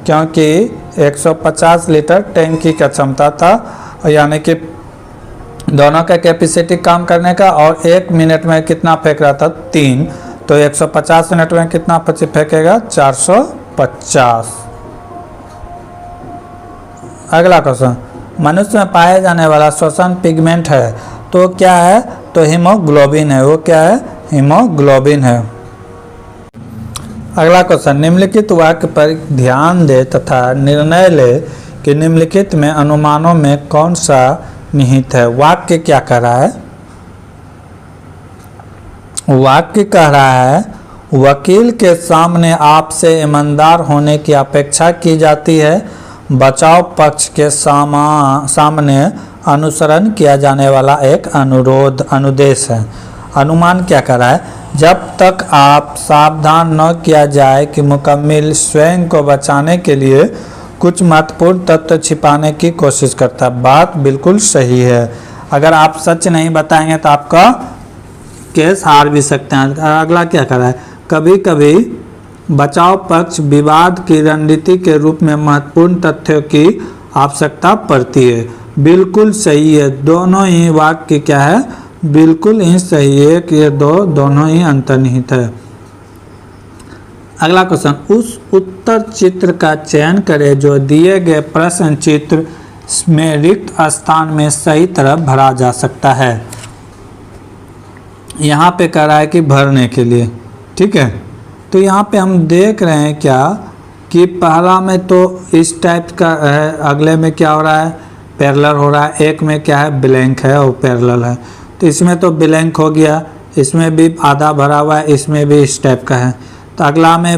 क्योंकि 150 लीटर टैंकी का क्षमता था, यानी कि दोनों का कैपेसिटी काम करने का, और 1 मिनट में कितना फेंक रहा था? 3। तो 150 मिनट में कितना फेंकेगा? 450। अगला क्वेश्चन, मनुष्य में पाए जाने वाला श्वसन पिगमेंट है तो क्या है? तो हीमोग्लोबिन है। वो क्या है? हीमोग्लोबिन है। अगला क्वेश्चन, निम्नलिखित वाक्य पर ध्यान दे तथा निर्णय ले कि निम्नलिखित में अनुमानों में कौन सा निहित है। वाक्य क्या कह रहा है? वाक्य कह रहा है वकील के सामने आपसे ईमानदार होने की अपेक्षा की जाती है, बचाव पक्ष के सामने अनुसरण किया जाने वाला एक अनुदेश है। अनुमान क्या कर रहा है? जब तक आप सावधान न किया जाए कि मुकम्मिल स्वयं को बचाने के लिए कुछ महत्वपूर्ण तत्व छिपाने की कोशिश करता है। बात बिल्कुल सही है। अगर आप सच नहीं बताएंगे तो आपका केस हार भी सकते हैं। अगला क्या कर रहा है? कभी कभी बचाव पक्ष विवाद की रणनीति के रूप में महत्वपूर्ण तथ्यों की आवश्यकता पड़ती है। बिल्कुल सही है। दोनों ही वाक्य क्या है? बिल्कुल ही सही है कि ये दोनों ही अंतर्निहित है। अगला क्वेश्चन, उस उत्तर चित्र का चयन करें जो दिए गए प्रश्न चित्र में रिक्त स्थान में सही तरह भरा जा सकता है। यहाँ पे कह रहा है कि भरने के लिए, ठीक है। तो यहाँ पे हम देख रहे हैं क्या कि पहला में तो इस टाइप का है, अगले में क्या हो रहा है? पैरेलल हो रहा है। एक में क्या है? ब्लैंक है और पैरेलल है। तो इसमें तो ब्लैंक हो गया, इसमें भी आधा भरा हुआ है, इसमें भी इस टाइप का है। तो अगला में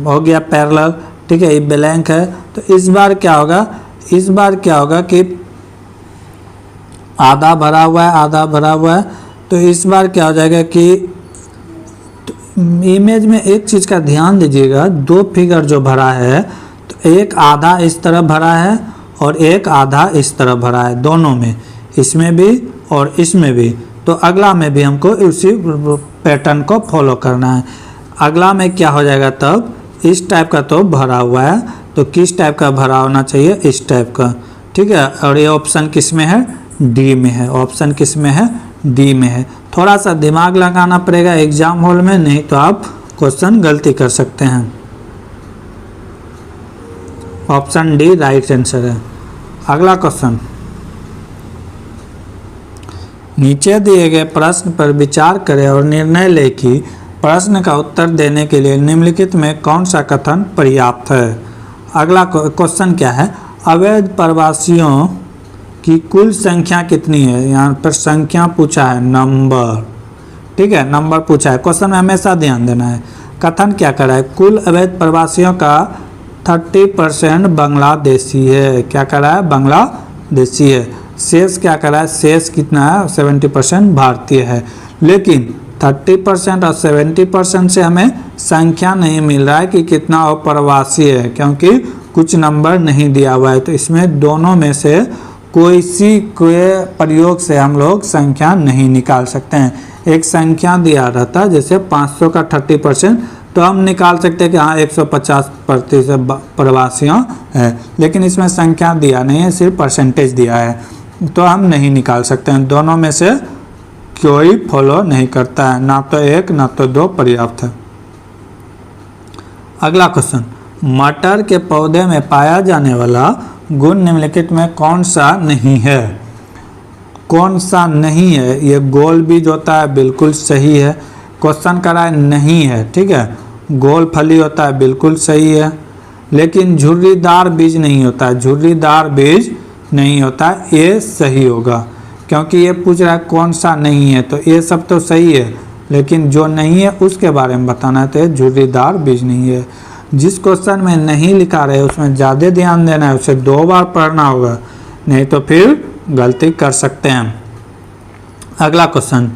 हो गया पैरेलल, ठीक है, ये ब्लैंक है। तो इस बार क्या होगा? इस बार क्या होगा कि आधा भरा हुआ है, आधा भरा हुआ है। तो इस बार क्या हो जाएगा कि इमेज में एक चीज़ का ध्यान दीजिएगा, दो फिगर जो भरा है तो एक आधा इस तरह भरा है और एक आधा इस तरह भरा है, दोनों में, इसमें भी और इसमें भी। तो अगला में भी हमको उसी पैटर्न को फॉलो करना है। अगला में क्या हो जाएगा? तब इस टाइप का तो भरा हुआ है, तो किस टाइप का भरा होना चाहिए? इस टाइप का, ठीक है। और ये ऑप्शन किस में है? डी में है। ऑप्शन किस में है? डी में है। थोड़ा सा दिमाग लगाना पड़ेगा एग्जाम हॉल में, नहीं तो आप क्वेश्चन गलती कर सकते हैं। ऑप्शन डी राइट आंसर है। अगला क्वेश्चन, नीचे दिए गए प्रश्न पर विचार करें और निर्णय लें कि प्रश्न का उत्तर देने के लिए निम्नलिखित में कौन सा कथन पर्याप्त है। अगला क्वेश्चन क्या है? अवैध प्रवासियों की कुल संख्या कितनी है? यहाँ पर संख्या पूछा है, नंबर, ठीक है, नंबर पूछा है। क्वेश्चन में हमेशा ध्यान देना है। कथन क्या कर रहा है? कुल अवैध प्रवासियों का 30% बांग्लादेशी है। क्या कर रहा है? बांग्लादेशी है। शेष क्या कर रहा है? शेष कितना है? 70% भारतीय है। लेकिन 30% और 70% से हमें संख्या नहीं मिल रहा है कि कितना अप्रवासी है, क्योंकि कुछ नंबर नहीं दिया हुआ है। तो इसमें दोनों में से कोई प्रयोग से हम लोग संख्या नहीं निकाल सकते हैं। एक संख्या दिया रहता है, जैसे 500 का 30%, तो हम निकाल सकते हैं कि हाँ 150% प्रवासियों है। लेकिन इसमें संख्या दिया नहीं है, सिर्फ परसेंटेज दिया है, तो हम नहीं निकाल सकते हैं। दोनों में से कोई फॉलो नहीं करता है, ना तो एक ना तो दो पर्याप्त है। अगला क्वेश्चन, मटर के पौधे में पाया जाने वाला गुण निम्नलिखित में कौन सा नहीं है? कौन सा नहीं है? ये गोल बीज होता है, बिल्कुल सही है। क्वेश्चन कर रहा है नहीं है, ठीक है। गोल फली होता है, बिल्कुल सही है। लेकिन झुर्रीदार बीज नहीं होता है, झुर्रीदार बीज नहीं होता है, ये सही होगा। क्योंकि ये पूछ रहा है कौन सा नहीं है, तो ये सब तो सही है, लेकिन जो नहीं है उसके बारे में बताना है। तो ये झुर्रीदार बीज नहीं है। जिस क्वेश्चन में नहीं लिखा रहे उसमें ज़्यादा ध्यान देना है, उसे 2 बार पढ़ना होगा, नहीं तो फिर गलती कर सकते हैं। अगला क्वेश्चन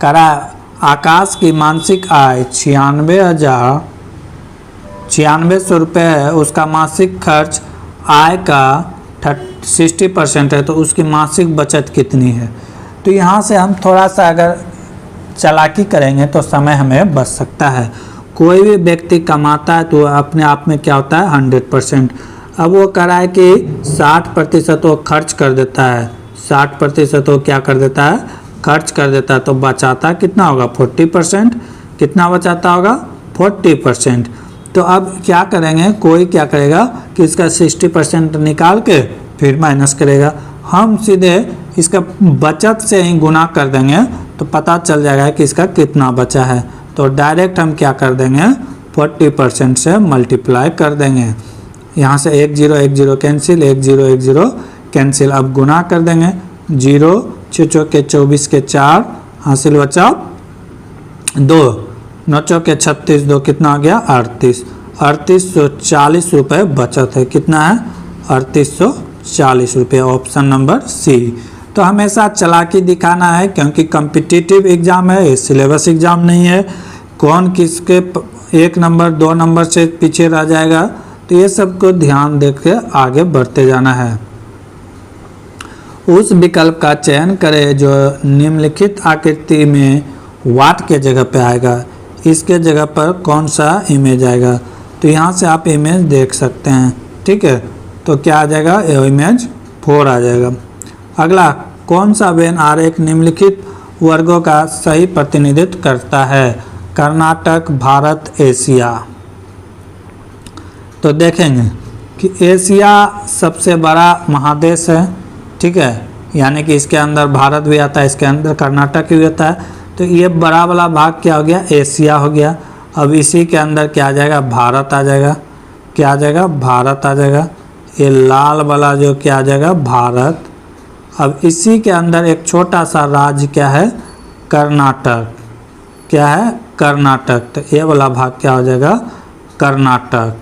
कह रहा है आकाश की मासिक आय 96,696 रुपये है, उसका मासिक खर्च आय का 60% है, तो उसकी मासिक बचत कितनी है। तो यहाँ से हम थोड़ा सा अगर चालाकी करेंगे तो समय हमें बच सकता है। कोई भी व्यक्ति कमाता है तो अपने आप में क्या होता है 100%। अब वो कह रहा है कि 60% वो खर्च कर देता है, 60% वो क्या कर देता है खर्च कर देता है, तो बचाता कितना होगा 40%। कितना बचाता होगा 40%। तो अब क्या करेंगे, कोई क्या करेगा कि इसका 60% निकाल के फिर माइनस करेगा। हम सीधे इसका बचत से ही गुना कर देंगे तो पता चल जाएगा कि इसका कितना बचा है। तो डायरेक्ट हम क्या कर देंगे 40% से मल्टीप्लाई कर देंगे। यहाँ से 1 0 1 0 कैंसिल, 1 0 1 0 कैंसिल। अब गुना कर देंगे 0 6 चौके 24 के 4 हासिल बचा 2 9 चौके 36 2 कितना हो गया 38। 3840 रुपये बचत है। कितना है 3840 रुपये। Option number C. तो हमेशा चालाकी दिखाना है क्योंकि कॉम्पिटिटिव एग्ज़ाम है, ये सिलेबस एग्ज़ाम नहीं है। कौन किसके 1 नंबर 2 नंबर से पीछे रह जाएगा, तो ये सब को ध्यान देख के आगे बढ़ते जाना है। उस विकल्प का चयन करें जो निम्नलिखित आकृति में वाट के जगह पे आएगा। इसके जगह पर कौन सा इमेज आएगा, तो यहाँ से आप इमेज देख सकते हैं। ठीक है, तो क्या आ जाएगा इमेज 4 आ जाएगा। अगला कौन सा वेन आरेख निम्नलिखित वर्गों का सही प्रतिनिधित्व करता है। कर्नाटक, भारत, एशिया। तो देखेंगे कि एशिया सबसे बड़ा महादेश है। ठीक है, यानी कि इसके अंदर भारत भी आता है, इसके अंदर कर्नाटक भी आता है। तो ये बड़ा वाला भाग क्या हो गया एशिया हो गया। अब इसी के अंदर क्या आ जाएगा भारत आ जाएगा। क्या आ जाएगा भारत आ जाएगा। ये लाल वाला जो क्या आ जाएगा भारत। अब इसी के अंदर एक छोटा सा राज्य क्या है कर्नाटक। क्या है कर्नाटक। तो ये वाला भाग क्या हो जाएगा कर्नाटक।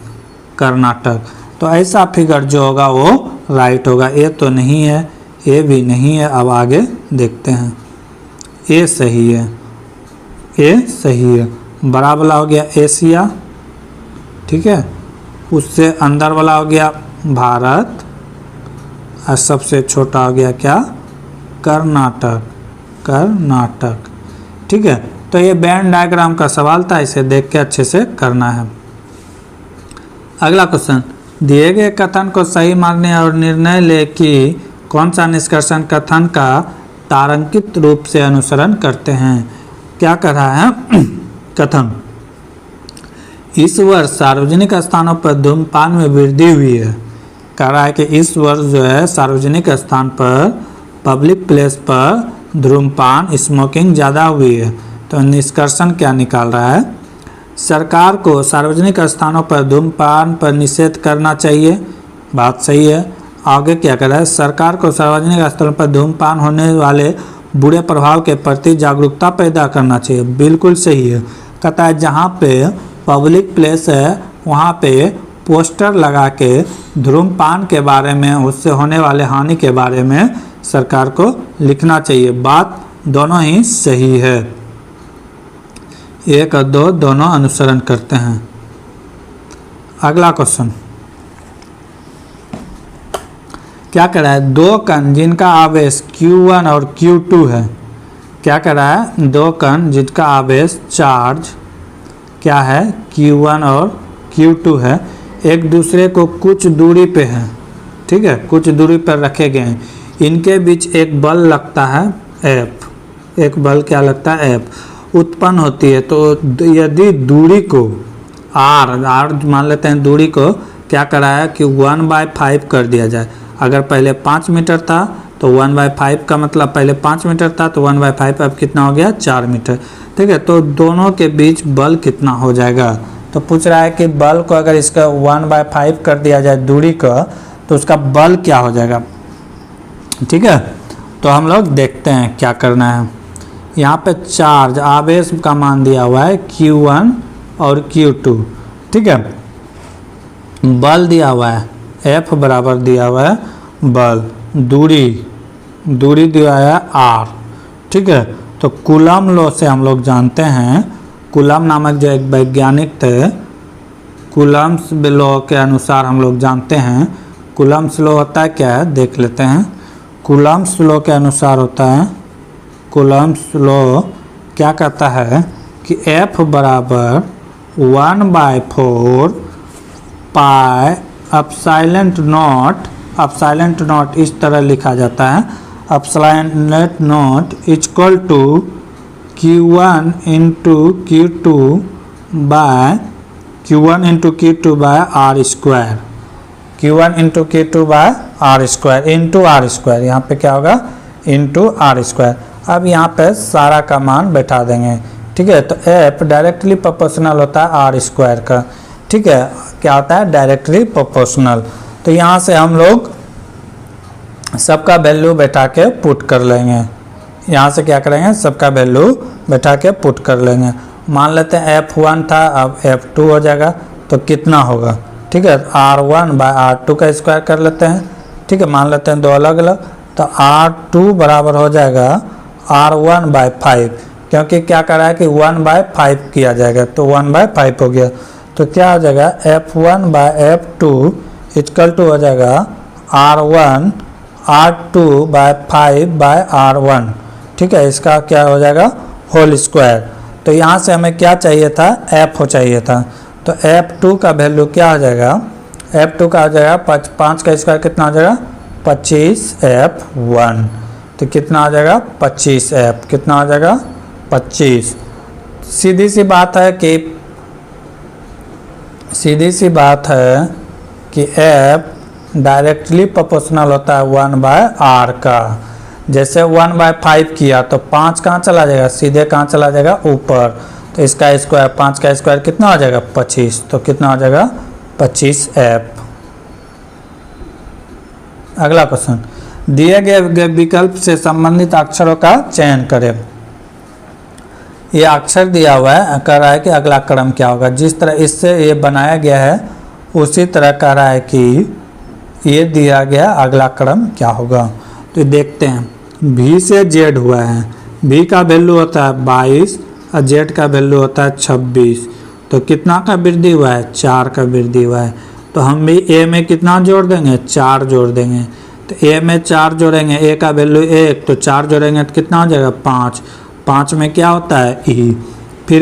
कर्नाटक। तो ऐसा फिगर जो होगा वो राइट होगा। ये तो नहीं है, ये भी नहीं है। अब आगे देखते हैं। ये सही है, ये सही है। बड़ा वाला हो गया एशिया। ठीक है, उससे अंदर वाला हो गया भारत और सबसे छोटा हो गया क्या कर्नाटक। कर्नाटक। ठीक है, तो ये वेन डायग्राम का सवाल था, इसे देख के अच्छे से करना है। अगला क्वेश्चन, दिए गए कथन को सही मानने और निर्णय ले कि कौन सा निष्कर्षण कथन का तारांकित रूप से अनुसरण करते हैं। क्या कर रहा है कथन, इस वर्ष सार्वजनिक स्थानों पर धूम्रपान में वृद्धि हुई है। कह रहा है कि इस वर्ष जो है सार्वजनिक स्थान पर पब्लिक प्लेस पर धूम्रपान स्मोकिंग ज़्यादा हुई है। तो निष्कर्षण क्या निकाल रहा है, सरकार को सार्वजनिक स्थानों पर धूम्रपान पर निषेध करना चाहिए। बात सही है। आगे क्या कर रहा है, सरकार को सार्वजनिक स्थलों पर धूम्रपान होने वाले बुरे प्रभाव के प्रति जागरूकता पैदा करना चाहिए। बिल्कुल सही है। कहता है जहाँ पे पब्लिक प्लेस है वहाँ पे पोस्टर लगा के धूम्रपान के बारे में, उससे होने वाले हानि के बारे में सरकार को लिखना चाहिए। बात दोनों ही सही है। 1 और 2 दोनों अनुसरण करते हैं। अगला क्वेश्चन क्या कर रहा है, 2 कण जिनका आवेश Q1 और Q2 है। क्या कर रहा है, 2 कण जिनका आवेश चार्ज क्या है Q1 और Q2 है, एक दूसरे को कुछ दूरी पे है। ठीक है, कुछ दूरी पर रखे गए हैं। इनके बीच एक बल लगता है F। एक बल क्या लगता है F उत्पन्न होती है। तो यदि दूरी को R मान लेते हैं, दूरी को क्या करा है कि 1/5 कर दिया जाए। अगर पहले 5 मीटर था तो 1/5 का मतलब पहले 5 मीटर था तो 1/5 अब कितना हो गया 4 मीटर। ठीक है, तो दोनों के बीच बल कितना हो जाएगा। तो पूछ रहा है कि बल को अगर इसका 1/5 कर दिया जाए दूरी का तो उसका बल क्या हो जाएगा। ठीक है, तो हम लोग देखते हैं क्या करना है। यहाँ पे चार्ज आवेश का मान दिया हुआ है Q1 और Q2। ठीक है, बल दिया हुआ है F बराबर दिया हुआ है बल, दूरी दिया है R। ठीक है। तो कूलम लॉ से हम लोग जानते हैं, कूलम नामक जो एक वैज्ञानिक थे, कूलम्स लॉ के अनुसार हम लोग जानते हैं, कूलम्स लॉ होता है क्या है देख लेते हैं। कूलम्स लॉ के अनुसार होता है, कूलम्स लॉ क्या कहता है कि F बराबर 1/4 पाई एप्सिलॉन नॉट इस तरह लिखा जाता है, epsilon not equal to Q1 into Q2 by R square, Q1 into Q2 by R square into R square, यहाँ पे क्या होगा इंटू R स्क्वायर। अब यहाँ पे सारा का मान बैठा देंगे, ठीक है। तो F डायरेक्टली प्रोपोर्शनल होता है R स्क्वायर का, ठीक है, क्या होता है डायरेक्टली प्रोपोर्शनल। तो यहाँ से हम लोग सबका वैल्यू बैठा के पुट कर लेंगे, यहाँ से क्या करेंगे सबका वैल्यू बैठा के पुट कर लेंगे। मान लेते हैं F1 था, अब F2 हो जाएगा, तो कितना होगा, ठीक है, R1 बाय R2 का स्क्वायर कर लेते हैं, ठीक है, मान लेते हैं दो अलग अलग। तो R2 बराबर हो जाएगा R1 बाय 5, क्योंकि क्या कर रहा है कि 1/5 किया जाएगा, तो 1/5 हो गया। तो क्या हो जाएगा F1 bye F2 equal to हो जाएगा R1 R2 bye 5 bye R1, ठीक है, इसका क्या हो जाएगा होल स्क्वायर। तो यहाँ से हमें क्या चाहिए था, F हो चाहिए था। तो F2 का वैल्यू क्या हो जाएगा, F2 का हो जाएगा 5 का स्क्वायर कितना हो जाएगा 25F1, तो कितना हो जाएगा 25F, कितना हो जाएगा 25। सीधी सी बात है कि F डायरेक्टली प्रोपोर्शनल होता है 1/R का। जैसे 1/5 किया तो 5 कहाँ चला जाएगा, सीधे कहाँ चला जाएगा ऊपर, तो इसका स्क्वायर 5 का स्क्वायर कितना हो जाएगा 25, तो कितना हो जाएगा 25F। अगला क्वेश्चन, दिए गए विकल्प से संबंधित अक्षरों का चयन करें। ये अक्षर दिया हुआ है, कह रहा है कि अगला क्रम क्या होगा। जिस तरह इससे ये बनाया गया है उसी तरह कह रहा है कि ये दिया गया अगला क्रम क्या होगा। तो देखते हैं, V से Z हुआ है, V का वैल्यू होता है 22 और Z का वैल्यू होता है 26, तो कितना का वृद्धि हुआ है 4 का वृद्धि हुआ है। तो हम भी A में कितना जोड़ देंगे 4 जोड़ देंगे, तो A में 4 जोड़ेंगे, A का वैल्यू 1, तो 4 जोड़ेंगे तो कितना हो जाएगा 5, 5 में क्या होता है E, फिर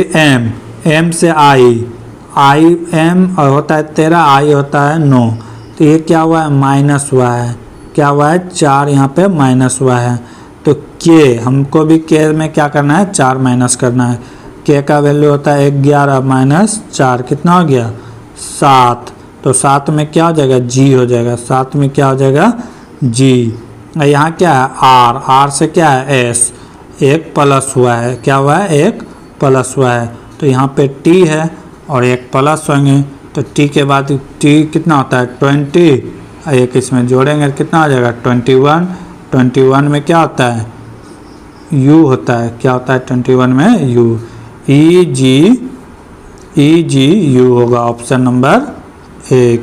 M से I M होता है 13, I होता है 9, तो ये क्या हुआ है माइनस हुआ है, क्या हुआ है 4 यहाँ पे माइनस हुआ है। तो K, हमको भी K में क्या करना है 4 माइनस करना है, K का वैल्यू होता है 11 माइनस 4 कितना हो गया 7, तो 7 में क्या हो जाएगा G हो जाएगा, 7 में क्या हो जाएगा G। यहाँ क्या है R से क्या है S, एक प्लस हुआ है, क्या हुआ है एक प्लस हुआ है, तो यहाँ पे T है और एक प्लस होंगे, तो T के बाद T कितना होता है 20, एक इसमें जोड़ेंगे कितना हो जाएगा 21, 21 में क्या होता है U होता है, क्या होता है 21 में U, E G U होगा ऑप्शन नंबर 1।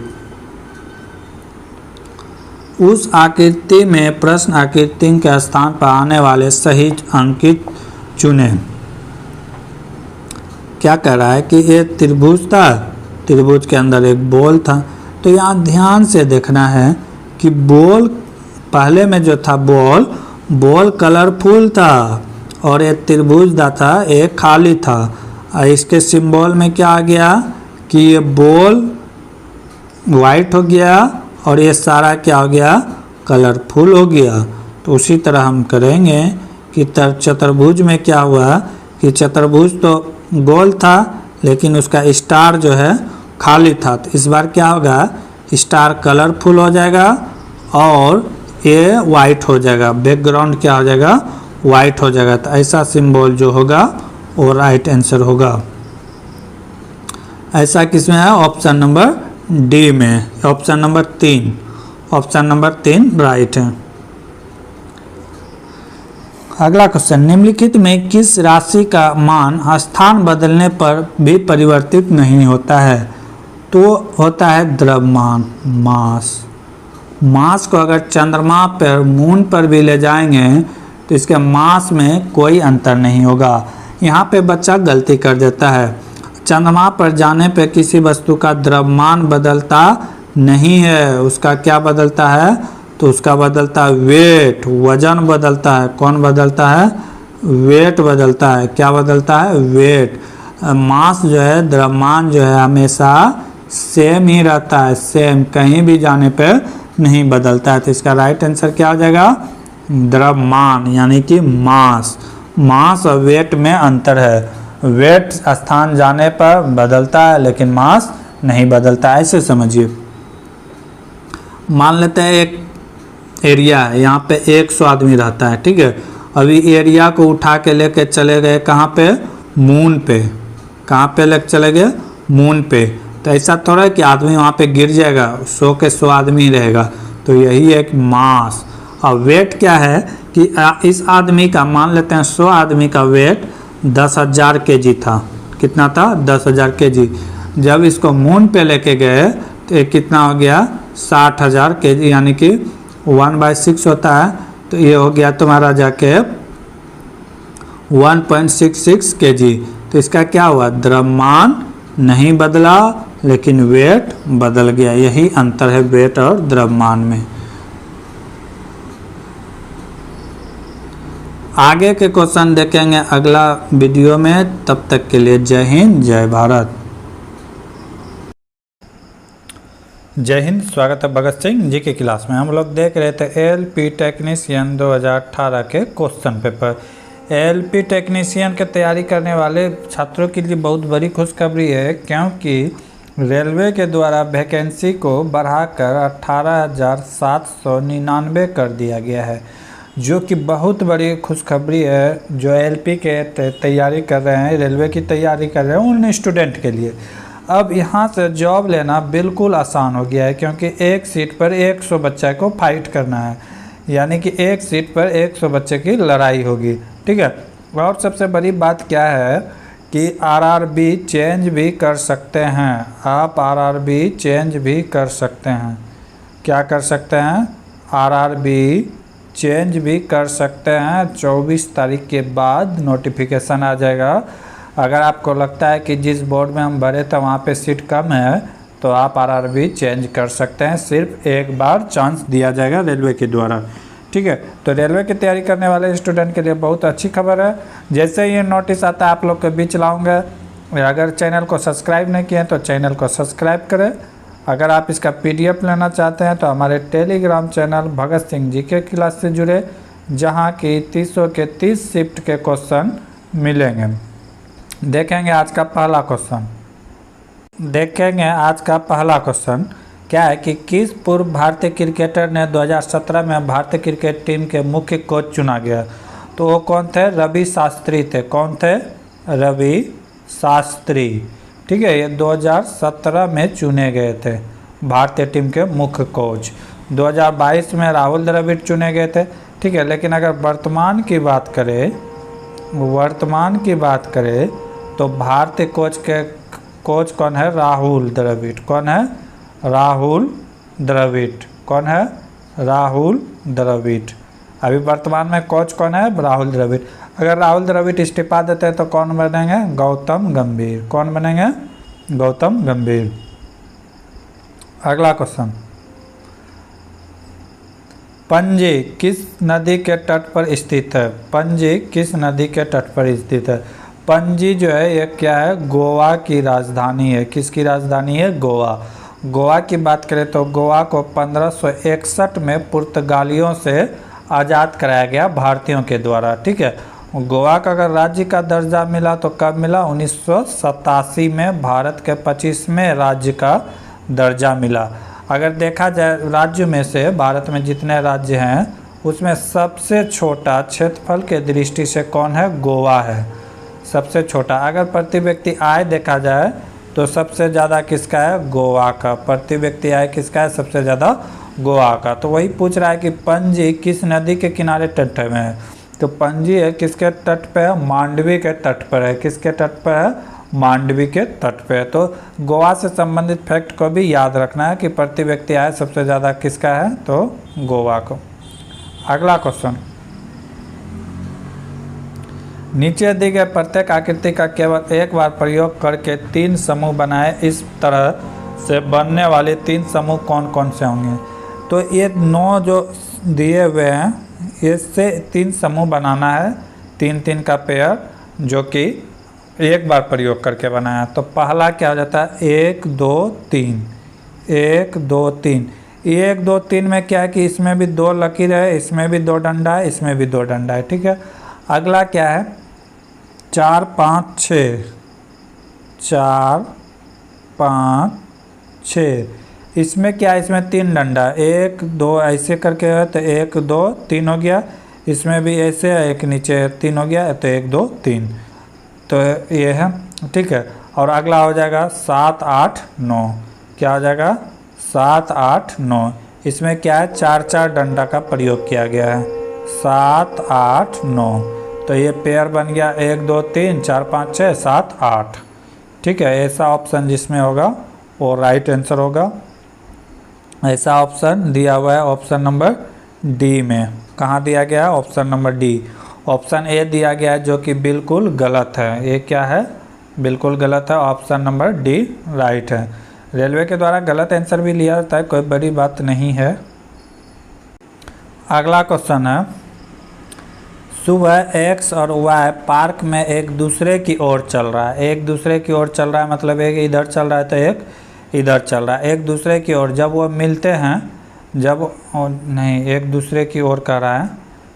उस आकृति में प्रश्न आकृति के स्थान पर आने वाले सही अंकित चुनें। क्या कह रहा है कि ये त्रिभुज था, त्रिभुज के अंदर एक बॉल था, तो यहाँ ध्यान से देखना है कि बॉल पहले में जो था बॉल कलरफुल था और ये त्रिभुज था एक खाली था, और इसके सिंबल में क्या आ गया कि ये बॉल वाइट हो गया और ये सारा क्या हो गया कलरफुल हो गया। तो उसी तरह हम करेंगे कि चतुर्भुज में क्या हुआ कि चतुर्भुज तो गोल था लेकिन उसका स्टार जो है खाली था, तो इस बार क्या होगा स्टार कलरफुल हो जाएगा और ये वाइट हो जाएगा, बैकग्राउंड क्या हो जाएगा वाइट हो जाएगा। तो ऐसा सिंबल जो होगा वो राइट आंसर होगा। ऐसा किसमें है ऑप्शन नंबर डी में, option number 3, option number 3 right है। अगला क्वेश्चन, निम्नलिखित में किस राशि का मान स्थान बदलने पर भी परिवर्तित नहीं होता है? तो होता है द्रव्यमान, मास। मास को अगर चंद्रमा पर मून पर भी ले जाएंगे तो इसके मास में कोई अंतर नहीं होगा। यहाँ पे बच्चा गलती कर देता है। चंद्रमा पर जाने पे किसी वस्तु का द्रव्यमान बदलता नहीं है, उसका क्या बदलता है? तो उसका बदलता है वेट, वजन बदलता है। कौन बदलता है? वेट बदलता है। क्या बदलता है? वेट। मास जो है, द्रव्यमान जो है हमेशा सेम ही रहता है, सेम, कहीं भी जाने पे नहीं बदलता है। तो इसका राइट आंसर क्या हो जाएगा? द्रव्यमान यानी कि मास। मास और वेट में अंतर है। वेट स्थान जाने पर बदलता है लेकिन मास नहीं बदलता है, ऐसे समझिए। मान लेते हैं एक एरिया है, यहाँ पे 100 आदमी रहता है, ठीक है। अभी एरिया को उठा के लेके चले गए कहाँ पे? मून पे। कहाँ पे लेके चले गए? मून पे। तो ऐसा थोड़ा है कि आदमी वहाँ पे गिर जाएगा, 100 के 100 आदमी ही रहेगा। तो यही एक मास। और वेट क्या है कि इस आदमी का, मान लेते हैं 100 आदमी का वेट 10,000 kg था। कितना था? 10,000 kg। जब इसको मून पे लेके गए तो ये कितना हो गया? 60,000 kg, यानी कि 1/6 होता है। तो ये हो गया तुम्हारा जाके 1.66 kg। तो इसका क्या हुआ? द्रव्यमान नहीं बदला लेकिन वेट बदल गया। यही अंतर है वेट और द्रव्यमान में। आगे के क्वेश्चन देखेंगे अगला वीडियो में। तब तक के लिए जय हिंद, जय भारत। जय हिंद, स्वागत है भगत सिंह जी की क्लास में। हम लोग देख रहे थे एलपी टेक्नीशियन 2018 के क्वेश्चन पेपर। एलपी टेक्नीशियन की तैयारी करने वाले छात्रों के लिए बहुत बड़ी खुशखबरी है, क्योंकि रेलवे के द्वारा वैकेंसी को बढ़ाकर 18,799 कर दिया गया है, जो कि बहुत बड़ी खुशखबरी है। जो एलपी के तैयारी कर रहे हैं, रेलवे की तैयारी कर रहे हैं, उन स्टूडेंट के लिए अब यहाँ से जॉब लेना बिल्कुल आसान हो गया है, क्योंकि एक सीट पर 100 बच्चे को फाइट करना है, यानी कि एक सीट पर 100 बच्चे की लड़ाई होगी, ठीक है। और सबसे बड़ी बात क्या है कि आरआरबी चेंज भी कर सकते हैं। आप आरआरबी चेंज भी कर सकते हैं। क्या कर सकते हैं? आरआरबी चेंज भी कर सकते हैं। 24 तारीख के बाद नोटिफिकेशन आ जाएगा। अगर आपको लगता है कि जिस बोर्ड में हम भरे थे वहाँ पे सीट कम है, तो आप आरआरबी चेंज कर सकते हैं। सिर्फ एक बार चांस दिया जाएगा रेलवे के द्वारा, ठीक है। तो रेलवे की तैयारी करने वाले स्टूडेंट के लिए बहुत अच्छी खबर है। जैसे ये नोटिस आता है आप लोग के बीच लाऊंगा। अगर चैनल को सब्सक्राइब नहीं किए तो चैनल को सब्सक्राइब करें। अगर आप इसका PDF लेना चाहते हैं तो हमारे टेलीग्राम चैनल भगत सिंह जी के क्लास से जुड़े, जहाँ की 300 के 30 शिफ्ट के क्वेश्चन मिलेंगे। देखेंगे आज का पहला क्वेश्चन। क्या है कि किस पूर्व भारतीय क्रिकेटर ने 2017 में भारतीय क्रिकेट टीम के मुख्य कोच चुना गया? तो वो कौन थे? रवि शास्त्री थे। कौन थे? रवि शास्त्री, ठीक है। ये 2017 में चुने गए थे भारतीय टीम के मुख्य कोच। 2022 में राहुल द्रविड़ चुने गए थे, ठीक है। लेकिन अगर वर्तमान की बात करें तो भारतीय कोच कौन है? राहुल द्रविड़। कौन है? राहुल द्रविड़। कौन है? राहुल द्रविड़। अभी वर्तमान में कोच कौन है? राहुल द्रविड़। अगर राहुल द्रविड़ इस्तीफा देते हैं तो कौन बनेंगे? गौतम गंभीर। कौन बनेंगे? गौतम गंभीर। अगला क्वेश्चन, पणजी किस नदी के तट पर स्थित है? पणजी किस नदी के तट पर स्थित है? पणजी जो है ये क्या है? गोवा की राजधानी है। किसकी राजधानी है? गोवा। गोवा की बात करें तो गोवा को 1561 में पुर्तगालियों से आज़ाद कराया गया भारतीयों के द्वारा, ठीक है। गोवा का अगर राज्य का दर्जा मिला तो कब मिला? 1987 में भारत के 25वें राज्य का दर्जा मिला। अगर देखा जाए राज्य में से, भारत में जितने राज्य हैं उसमें सबसे छोटा क्षेत्रफल के दृष्टि से कौन है? गोवा है सबसे छोटा। अगर प्रति व्यक्ति आय देखा जाए तो सबसे ज़्यादा किसका है? गोवा का। प्रति व्यक्ति आय किसका है? सबसे ज़्यादा गोवा का। तो वही पूछ रहा है कि पणजी किस नदी के किनारे तट में है? तो पणजी है किसके तट पे है? मांडवी के तट पर है। किसके तट पर है? मांडवी के तट पे है। तो गोवा से संबंधित फैक्ट को भी याद रखना है कि प्रति व्यक्ति आय सबसे ज़्यादा किसका है? तो गोवा को। अगला क्वेश्चन, नीचे दी गए प्रत्येक आकृति का केवल एक बार प्रयोग करके 3 समूह बनाए, इस तरह से बनने वाले 3 समूह कौन कौन से होंगे। तो ये 9 जो दिए हुए हैं इससे 3 समूह बनाना है, 3-3 का पेयर, जो कि एक बार प्रयोग करके बनाया। तो पहला क्या हो जाता है 1 2 3, 1 2 3। 1 2 3 में क्या है कि इसमें भी 2 लकीर है, इसमें भी 2 डंडा है, इसमें भी 2 डंडा है, ठीक है। अगला क्या है 4 5 6, 4 5 6। इसमें क्या है, इसमें 3 डंडा, 1 2 ऐसे करके है तो 1 2 3 हो गया। इसमें भी ऐसे है, एक नीचे 3 हो गया तो 1 2 3, तो ये है, ठीक है। और अगला हो जाएगा 7 8 9, क्या हो जाएगा 7 8 9। इसमें क्या है 4-4 डंडा का प्रयोग किया गया है, 7 8 9। तो ये पेयर बन गया 1 2 3 4 5 6 7 8, ठीक है। ऐसा ऑप्शन जिसमें होगा वो राइट आंसर होगा। ऐसा ऑप्शन दिया हुआ है ऑप्शन नंबर डी में। कहाँ दिया गया है, option number D. Option A दिया गया है जो कि बिल्कुल गलत है। ये क्या है, बिल्कुल गलत है, ऑप्शन नंबर डी राइट है। रेलवे के द्वारा गलत आंसर भी लिया जाता है, कोई बड़ी बात नहीं है। अगला क्वेश्चन है, सुबह एक्स और वाई पार्क में एक दूसरे की ओर चल रहा है। एक दूसरे की ओर चल रहा है मतलब एक इधर चल रहा है तो एक इधर चल रहा है। एक दूसरे की ओर जब वो मिलते हैं, जब नहीं एक दूसरे की ओर कर रहा है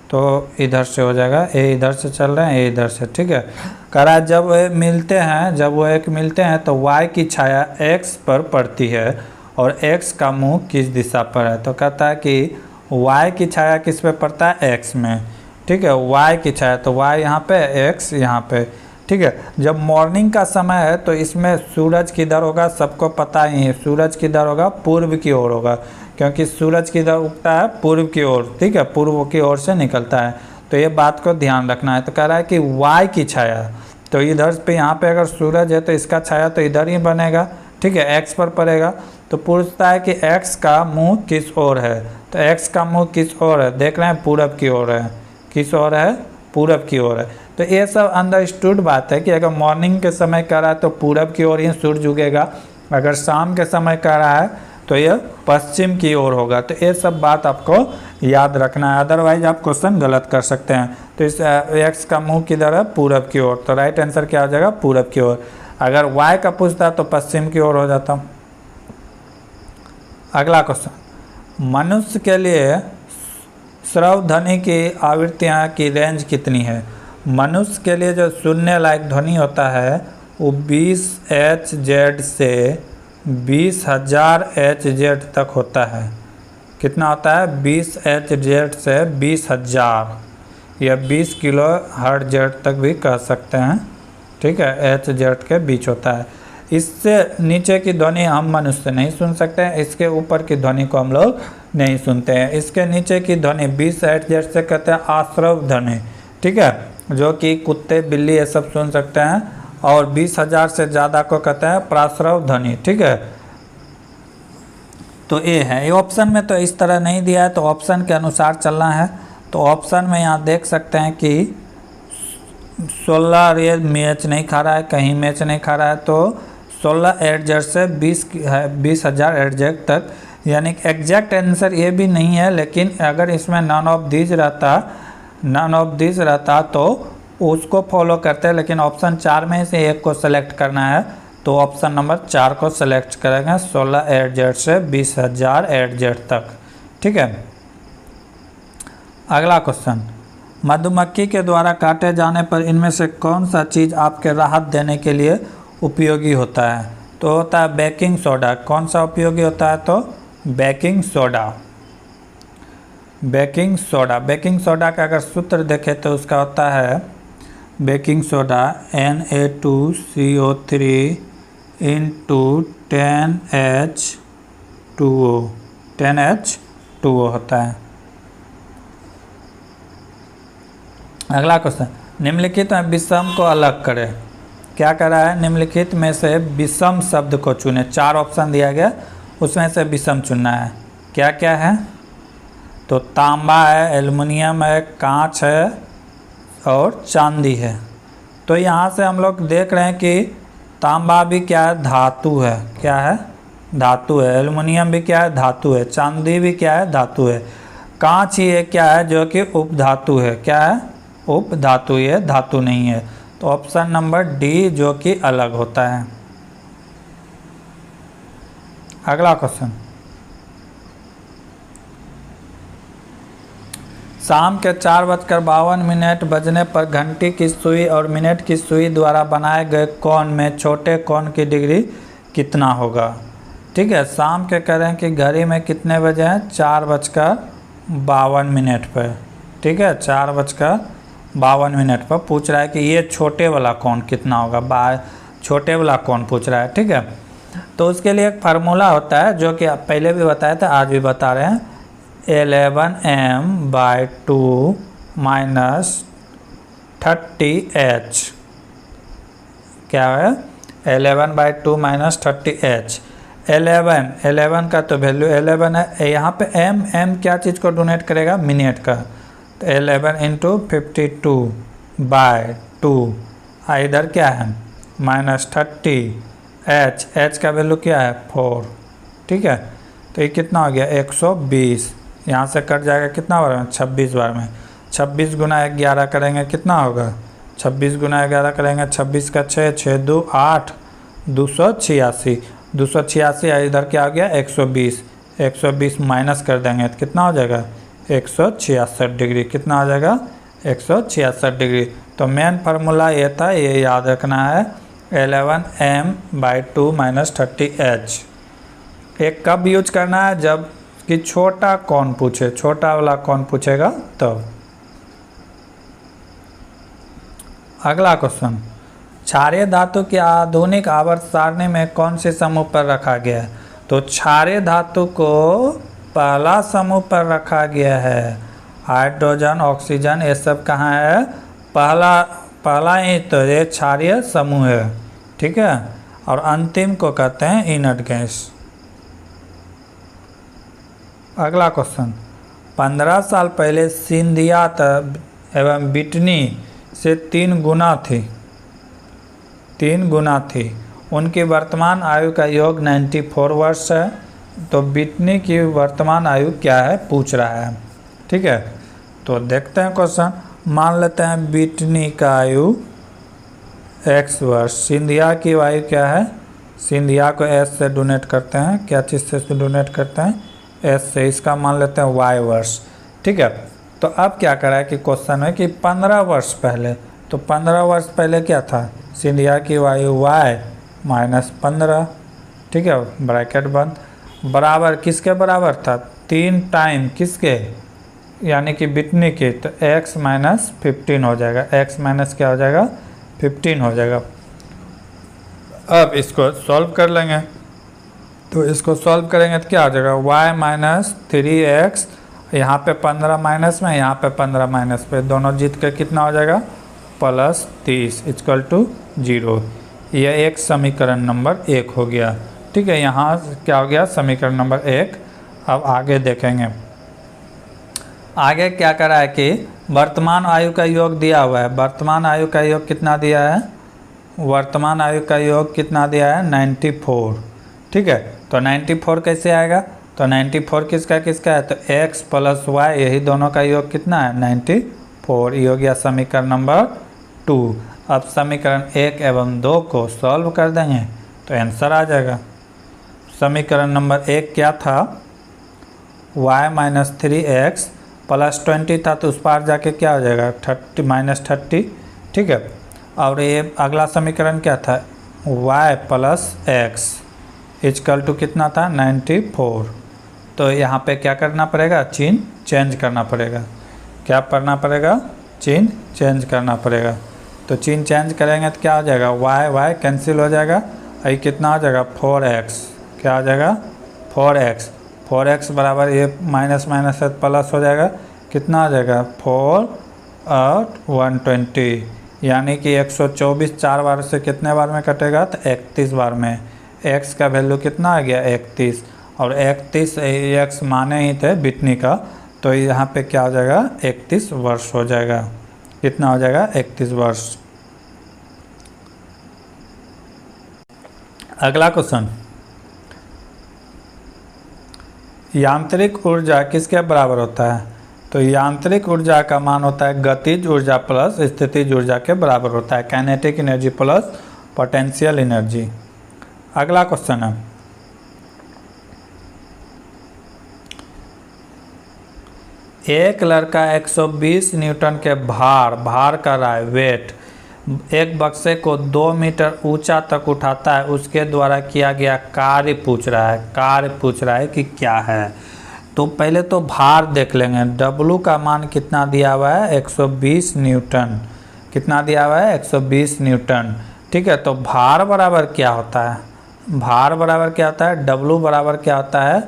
तो इधर से हो जाएगा, ए इधर से चल रहे हैं, ए इधर से, ठीक है। कह रहा है जब वो मिलते हैं, जब वो एक मिलते हैं तो वाई की छाया एक्स पर पड़ती है और एक्स का मुंह किस दिशा पर है। तो कहता है कि वाई की छाया किस पे पड़ता है, एक्स में, ठीक है। वाई की छाया, तो वाई यहाँ पे, एक्स यहाँ पे, ठीक है। जब मॉर्निंग का समय है तो इसमें सूरज किधर होगा, सबको पता ही है, सूरज किधर होगा, पूर्व की ओर होगा, क्योंकि सूरज किधर उगता है, पूर्व की ओर, ठीक है, पूर्व की ओर से निकलता है। तो ये बात को ध्यान रखना है। तो कह रहा है कि वाई की छाया, तो इधर पे यहाँ पे अगर सूरज है तो इसका छाया तो इधर ही बनेगा, ठीक है, एक्स पर पड़ेगा। तो पूछता है कि एक्स का मुंह किस ओर है। तो एक्स का मुंह किस ओर है, देख रहे हैं पूरब की ओर है। किस ओर है, पूरब की ओर है। तो ये सब अंडरस्टूड बात है कि अगर मॉर्निंग के समय कर रहा है तो पूरब की ओर ही सूरज उगेगा, अगर शाम के समय कर रहा है तो यह पश्चिम की ओर होगा। तो ये सब बात आपको याद रखना है, अदरवाइज आप क्वेश्चन गलत कर सकते हैं। तो इस एक्स का मुंह किधर है, पूरब की ओर, तो राइट आंसर क्या हो जाएगा, पूरब की ओर। अगर वाई का पूछता तो पश्चिम की ओर हो जाता। अगला क्वेश्चन, मनुष्य के लिए श्रव्य ध्वनि की आवृत्तियाँ की रेंज कितनी है। मनुष्य के लिए जो सुनने लायक ध्वनि होता है वो 20 Hz से 20,000 Hz तक होता है। कितना होता है, 20 Hz से 20,000 या 20 किलो हर्ट्ज तक भी कह सकते हैं, ठीक है, Hz के बीच होता है। इससे नीचे की ध्वनि हम मनुष्य नहीं सुन सकते हैं, इसके ऊपर की ध्वनि को हम लोग नहीं सुनते हैं। इसके नीचे की ध्वनि 20 Hz से कहते हैं आश्रव ध्वनि, ठीक है, जो कि कुत्ते बिल्ली ये सब सुन सकते हैं। और 20,000 से ज़्यादा को कहते हैं प्राश्रव ध्वनि, ठीक है। तो ये है, ये ऑप्शन में तो इस तरह नहीं दिया है, तो ऑप्शन के अनुसार चलना है। तो ऑप्शन में यहाँ देख सकते हैं कि 16 ये मैच नहीं खा रहा है, कहीं मैच नहीं खा रहा है, तो 16 Hz से 20,000 Hz तक, यानी एग्जैक्ट आंसर ये भी नहीं है। लेकिन अगर इसमें नॉन ऑफ दिस रहता तो उसको फॉलो करते हैं। लेकिन ऑप्शन 4 में से एक को सेलेक्ट करना है, तो ऑप्शन नंबर 4 को सेलेक्ट करेंगे, 16 Hz से 20,000 Hz तक, ठीक है। अगला क्वेश्चन, मधुमक्खी के द्वारा काटे जाने पर इनमें से कौन सा चीज़ आपके राहत देने के लिए उपयोगी होता है। तो होता है बेकिंग सोडा। कौन सा उपयोगी होता है, तो baking soda. Baking soda, baking soda का अगर सूत्र देखें तो उसका होता है बेकिंग सोडा Na2CO3 × 10H2O होता है। अगला क्वेश्चन, निम्नलिखित में विषम को अलग करें। क्या कर रहा है, निम्नलिखित में से विषम शब्द को चुने। 4 ऑप्शन दिया गया, उसमें से विषम चुनना है। क्या क्या है, तो तांबा है, एल्युमिनियम है, कांच है, और चांदी है। तो यहाँ से हम लोग देख रहे हैं कि तांबा भी क्या है, धातु है। क्या है? धातु है। एल्युमिनियम भी क्या है, धातु है। चांदी भी क्या है, धातु है। कांच ही एक क्या है जो कि उपधातु है। क्या है? उपधातु। ये धातु नहीं है। तो ऑप्शन नंबर डी जो कि अलग होता है। अगला क्वेश्चन, शाम के 4:52 बजने पर घंटी की सुई और मिनट की सुई द्वारा बनाए गए कोण में छोटे कोण की डिग्री कितना होगा? ठीक है, शाम के कह रहे हैं कि घड़ी में कितने बजे हैं, 4:52 पर। ठीक है, 4:52 पर पूछ रहा है कि ये छोटे वाला कोण कितना होगा। छोटे वाला कोण पूछ रहा है। ठीक है, तो उसके लिए एक फार्मूला होता है जो कि आप पहले भी बताया था, आज भी बता रहे हैं। 11m/2 - 30h। क्या है? 11/2 - 30h। 11 का तो वैल्यू 11 है। यहाँ पे m क्या चीज़ को डोनेट करेगा, मिनट का। तो 11 × 52/2 इधर क्या है, -30h। h का वैल्यू क्या है, 4। ठीक है, तो ये कितना हो गया, 120। यहाँ से कट जाएगा कितना बार में, 26 बार में। 26 × 11 करेंगे कितना होगा, 26 × 11 करेंगे, 26 का 6, 6 2 8, 286। 286 इधर क्या हो गया, 120। 120 माइनस कर देंगे तो कितना हो जाएगा, 166 डिग्री। कितना हो जाएगा, 166 डिग्री। तो मेन फार्मूला ये था, ये याद रखना है, 11m/2 - 30h। एक कब यूज करना है, जब कि छोटा कोण पूछे, छोटा वाला कोण पूछेगा तो। अगला क्वेश्चन, क्षारीय धातु की आधुनिक आवर्त सारणी में कौन से समूह पर रखा गया है? तो क्षारीय धातु को पहला समूह पर रखा गया है। हाइड्रोजन, ऑक्सीजन, ये सब कहाँ है, पहला ही तो ये क्षारीय समूह है। ठीक है, और अंतिम को कहते हैं इनर्ट गैस। अगला क्वेश्चन, 15 साल पहले सिंधिया एवं बिटनी से 3 गुना थी। उनकी वर्तमान आयु का योग 94 वर्ष है। तो बिटनी की वर्तमान आयु क्या है पूछ रहा है। ठीक है, तो देखते हैं क्वेश्चन। मान लेते हैं बिटनी का आयु x वर्ष, सिंधिया की आयु क्या है, सिंधिया को s से डोनेट करते हैं। क्या चीज़ से डोनेट करते हैं, s से। इसका मान लेते हैं y वर्ष। ठीक है, तो अब क्या करा है कि क्वेश्चन है कि 15 वर्ष पहले, तो 15 वर्ष पहले क्या था, सिंधिया की आयु y - 15। ठीक है, ब्रैकेट बंद, बराबर किसके बराबर था, 3 टाइम किसके, यानी कि बिटनी के। तो x - 15 हो जाएगा, x माइनस क्या हो जाएगा, 15 हो जाएगा। अब इसको सॉल्व कर लेंगे। तो इसको सॉल्व करेंगे तो क्या हो जाएगा, y - 3x, यहाँ पे 15 माइनस में, यहाँ पे 15 माइनस पे, दोनों जीत के कितना हो जाएगा, +30 = 0। यह एक समीकरण नंबर 1 हो गया। ठीक है, यहाँ क्या हो गया, समीकरण नंबर 1। अब आगे देखेंगे, आगे क्या करा है कि वर्तमान आयु का योग दिया हुआ है। वर्तमान आयु का योग कितना दिया है, वर्तमान आयु का योग कितना दिया है, 94। ठीक है, तो 94 कैसे आएगा, तो 94 किसका किसका है, तो x + y, यही दोनों का योग कितना है, 94। ये हो गया समीकरण नंबर 2। अब समीकरण 1 एवं 2 को सॉल्व कर देंगे तो आंसर आ जाएगा। समीकरण नंबर 1 क्या था, y - 3x +20 था, तो उस पार जाके क्या हो जाएगा, 30 - 30। ठीक है, और ये अगला समीकरण क्या था, y + x = कितना था, 94। तो यहाँ पे क्या करना पड़ेगा, चिन्ह चेंज करना पड़ेगा। क्या करना पड़ेगा, चिन्ह चेंज करना पड़ेगा। तो चिन्ह चेंज करेंगे तो क्या हो जाएगा, y कैंसिल हो जाएगा, ये कितना हो जाएगा, 4x। क्या हो जाएगा, 4x। 4x बराबर ये माइनस माइनस है प्लस हो जाएगा, कितना हो जाएगा, 4 और 120, यानी कि 124 4 बार से कितने बार में कटेगा, तो 31 बार में। x का वैल्यू कितना आ गया, 31, और 31 x माने ही थे बिटनी का, तो यहाँ पे क्या हो जाएगा, 31 वर्ष हो जाएगा। कितना हो जाएगा 31 वर्ष। अगला क्वेश्चन, यांत्रिक ऊर्जा किसके बराबर होता है? तो यांत्रिक ऊर्जा का मान होता है गतिज ऊर्जा प्लस स्थितिज ऊर्जा के बराबर होता है, kinetic energy plus potential energy. अगला क्वेश्चन है, एक लड़का 120 न्यूटन के भार कर रहा है, वेट, एक बक्से को 2 मीटर ऊंचा तक उठाता है, उसके द्वारा किया गया कार्य पूछ रहा है कि क्या है। तो पहले तो भार देख लेंगे, W का मान कितना दिया हुआ है 120 न्यूटन, कितना दिया हुआ है 120 न्यूटन, ठीक है। तो भार बराबर क्या होता है, भार बराबर क्या होता है, W बराबर क्या होता है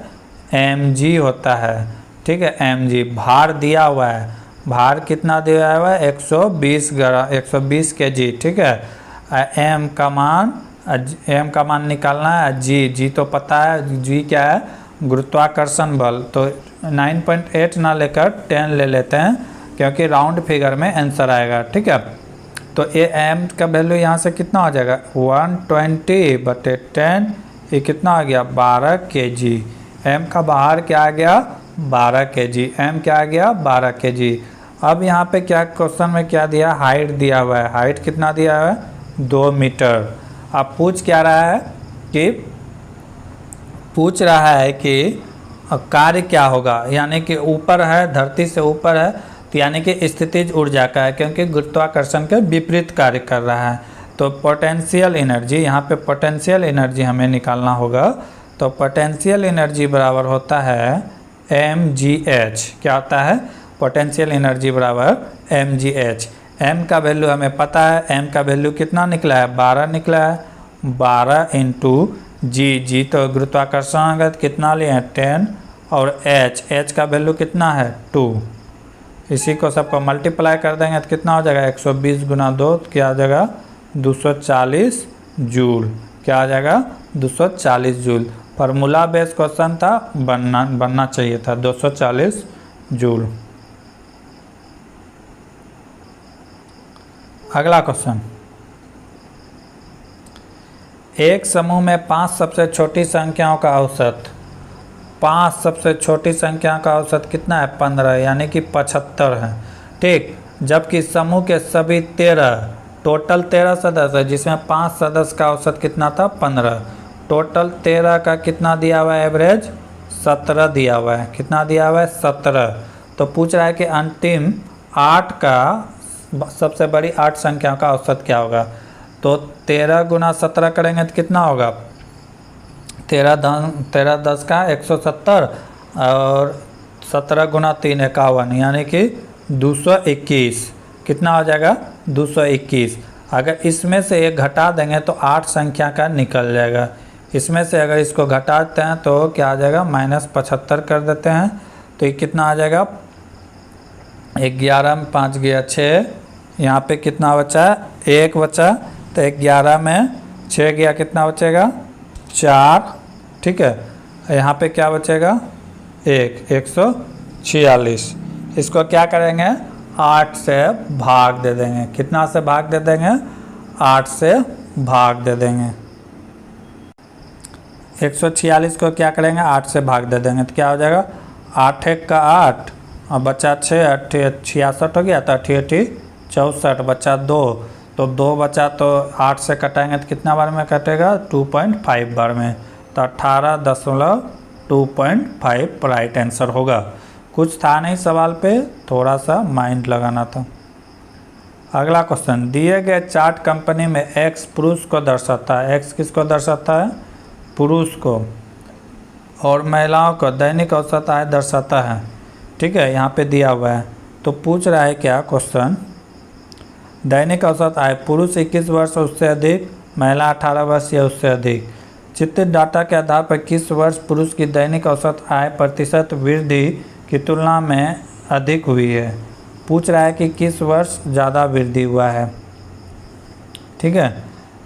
mg होता है, ठीक है, mg। भार दिया हुआ है, भार कितना दिया हुआ है 120 kg, ठीक है। m का मान निकालना है, g तो पता है, g क्या है गुरुत्वाकर्षण बल। तो 9.8 ना लेकर 10 ले लेते हैं क्योंकि राउंड फिगर में आंसर आएगा, ठीक है। तो ये m का वैल्यू यहाँ से कितना हो जाएगा 120/10, ये कितना आ गया 12 kg। m का बाहर क्या आ गया 12 kg, m क्या आ गया 12 kg। अब यहाँ पे क्या क्वेश्चन में क्या दिया, हाइट दिया हुआ है, हाइट कितना दिया हुआ है 2 मीटर। अब पूछ रहा है कि कार्य क्या होगा, यानी कि ऊपर है, धरती से ऊपर है, तो यानी कि स्थितिज ऊर्जा का है क्योंकि गुरुत्वाकर्षण के विपरीत कार्य कर रहा है। तो पोटेंशियल एनर्जी, यहाँ पे पोटेंशियल एनर्जी हमें निकालना होगा। तो पोटेंशियल एनर्जी बराबर होता है mgh, क्या होता है पोटेंशियल एनर्जी बराबर mgh। m का वैल्यू हमें पता है, m का वैल्यू कितना निकला है 12 निकला है, 12 इंटू जी तो गुरुत्वाकर्षण का कितना लिए हैं 10, और h का वैल्यू कितना है 2। इसी को सबको मल्टीप्लाई कर देंगे तो कितना हो जाएगा 120 गुना 2, तो क्या आ जाएगा 240 जूल, क्या आ जाएगा 240 जूल। फार्मूला बेस क्वेश्चन था, बनना चाहिए था 240 जूल। अगला क्वेश्चन, एक समूह में 5 सबसे छोटी संख्याओं का औसत, 5 सबसे छोटी संख्याओं का औसत कितना है 15, यानी कि 75 है, ठीक। जबकि समूह के सभी 13 टोटल 13 सदस्य है, जिसमें 5 सदस्य का औसत कितना था 15, टोटल 13 का कितना दिया हुआ है एवरेज 17 दिया हुआ है, कितना दिया हुआ है 17। तो पूछ रहा है कि अंतिम 8 का सबसे बड़ी 8 संख्याओं का औसत क्या होगा। तो 13 गुना 17 करेंगे तो कितना होगा 13 10 का 170, और 17 गुना 3 51, यानी कि 221, कितना हो जाएगा 221। अगर इसमें से एक घटा देंगे तो 8 संख्या का निकल जाएगा, इसमें से अगर इसको घटाते हैं तो क्या आ जाएगा -75 कर देते हैं, तो ये कितना आ जाएगा 11 में 5 गया 6, यहाँ पे कितना बचा 1 बचा, तो 11 में 6 गया कितना बचेगा 4, ठीक है। यहाँ पे क्या बचेगा 146। इसको क्या करेंगे 8 से भाग दे देंगे, कितना से भाग दे देंगे 8 से भाग दे देंगे। 146 को क्या करेंगे 8 से भाग दे देंगे तो क्या हो जाएगा 8 1 का 8 और बचा 6, 66 हो गया, तो 8 64 बचा 2, तो 2 बचा, तो 8 से कटाएंगे तो कितना बार में कटेगा 2.5 बार में, तो 18.2.5 राइट आंसर होगा। कुछ था नहीं सवाल पे, थोड़ा सा माइंड लगाना था। अगला क्वेश्चन, दिए गए चार्ट कंपनी में एक्स पुरुष को दर्शाता है, एक्स किसको दर्शाता है पुरुष को, और महिलाओं को दैनिक औसत आय दर्शाता है, ठीक है, यहाँ पे दिया हुआ है। तो पूछ रहा है क्या क्वेश्चन, दैनिक औसत आय पुरुष 21 वर्ष उससे अधिक, महिला 18 वर्ष या उससे अधिक। चित्रित डाटा के आधार पर किस वर्ष पुरुष की दैनिक औसत आय प्रतिशत वृद्धि की तुलना में अधिक हुई है। पूछ रहा है कि किस वर्ष ज़्यादा वृद्धि हुआ है, ठीक है।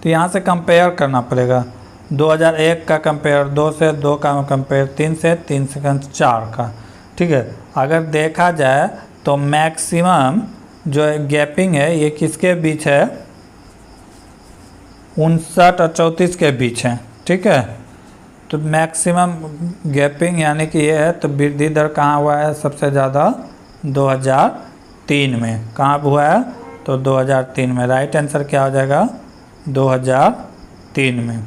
तो यहाँ से कंपेयर करना पड़ेगा, 2001 का कंपेयर 2 से, 2 का कंपेयर 3 से, 3 से 4 का, ठीक है। अगर देखा जाए तो मैक्सिमम जो गैपिंग है ये किसके बीच है, 59 और 34 के बीच है। ठीक है, तो मैक्सिमम गैपिंग यानी कि ये है। तो वृद्धि दर कहाँ हुआ है सबसे ज़्यादा, 2003 में। कहाँ हुआ है, तो 2003 में। राइट आंसर क्या हो जाएगा, 2003 में।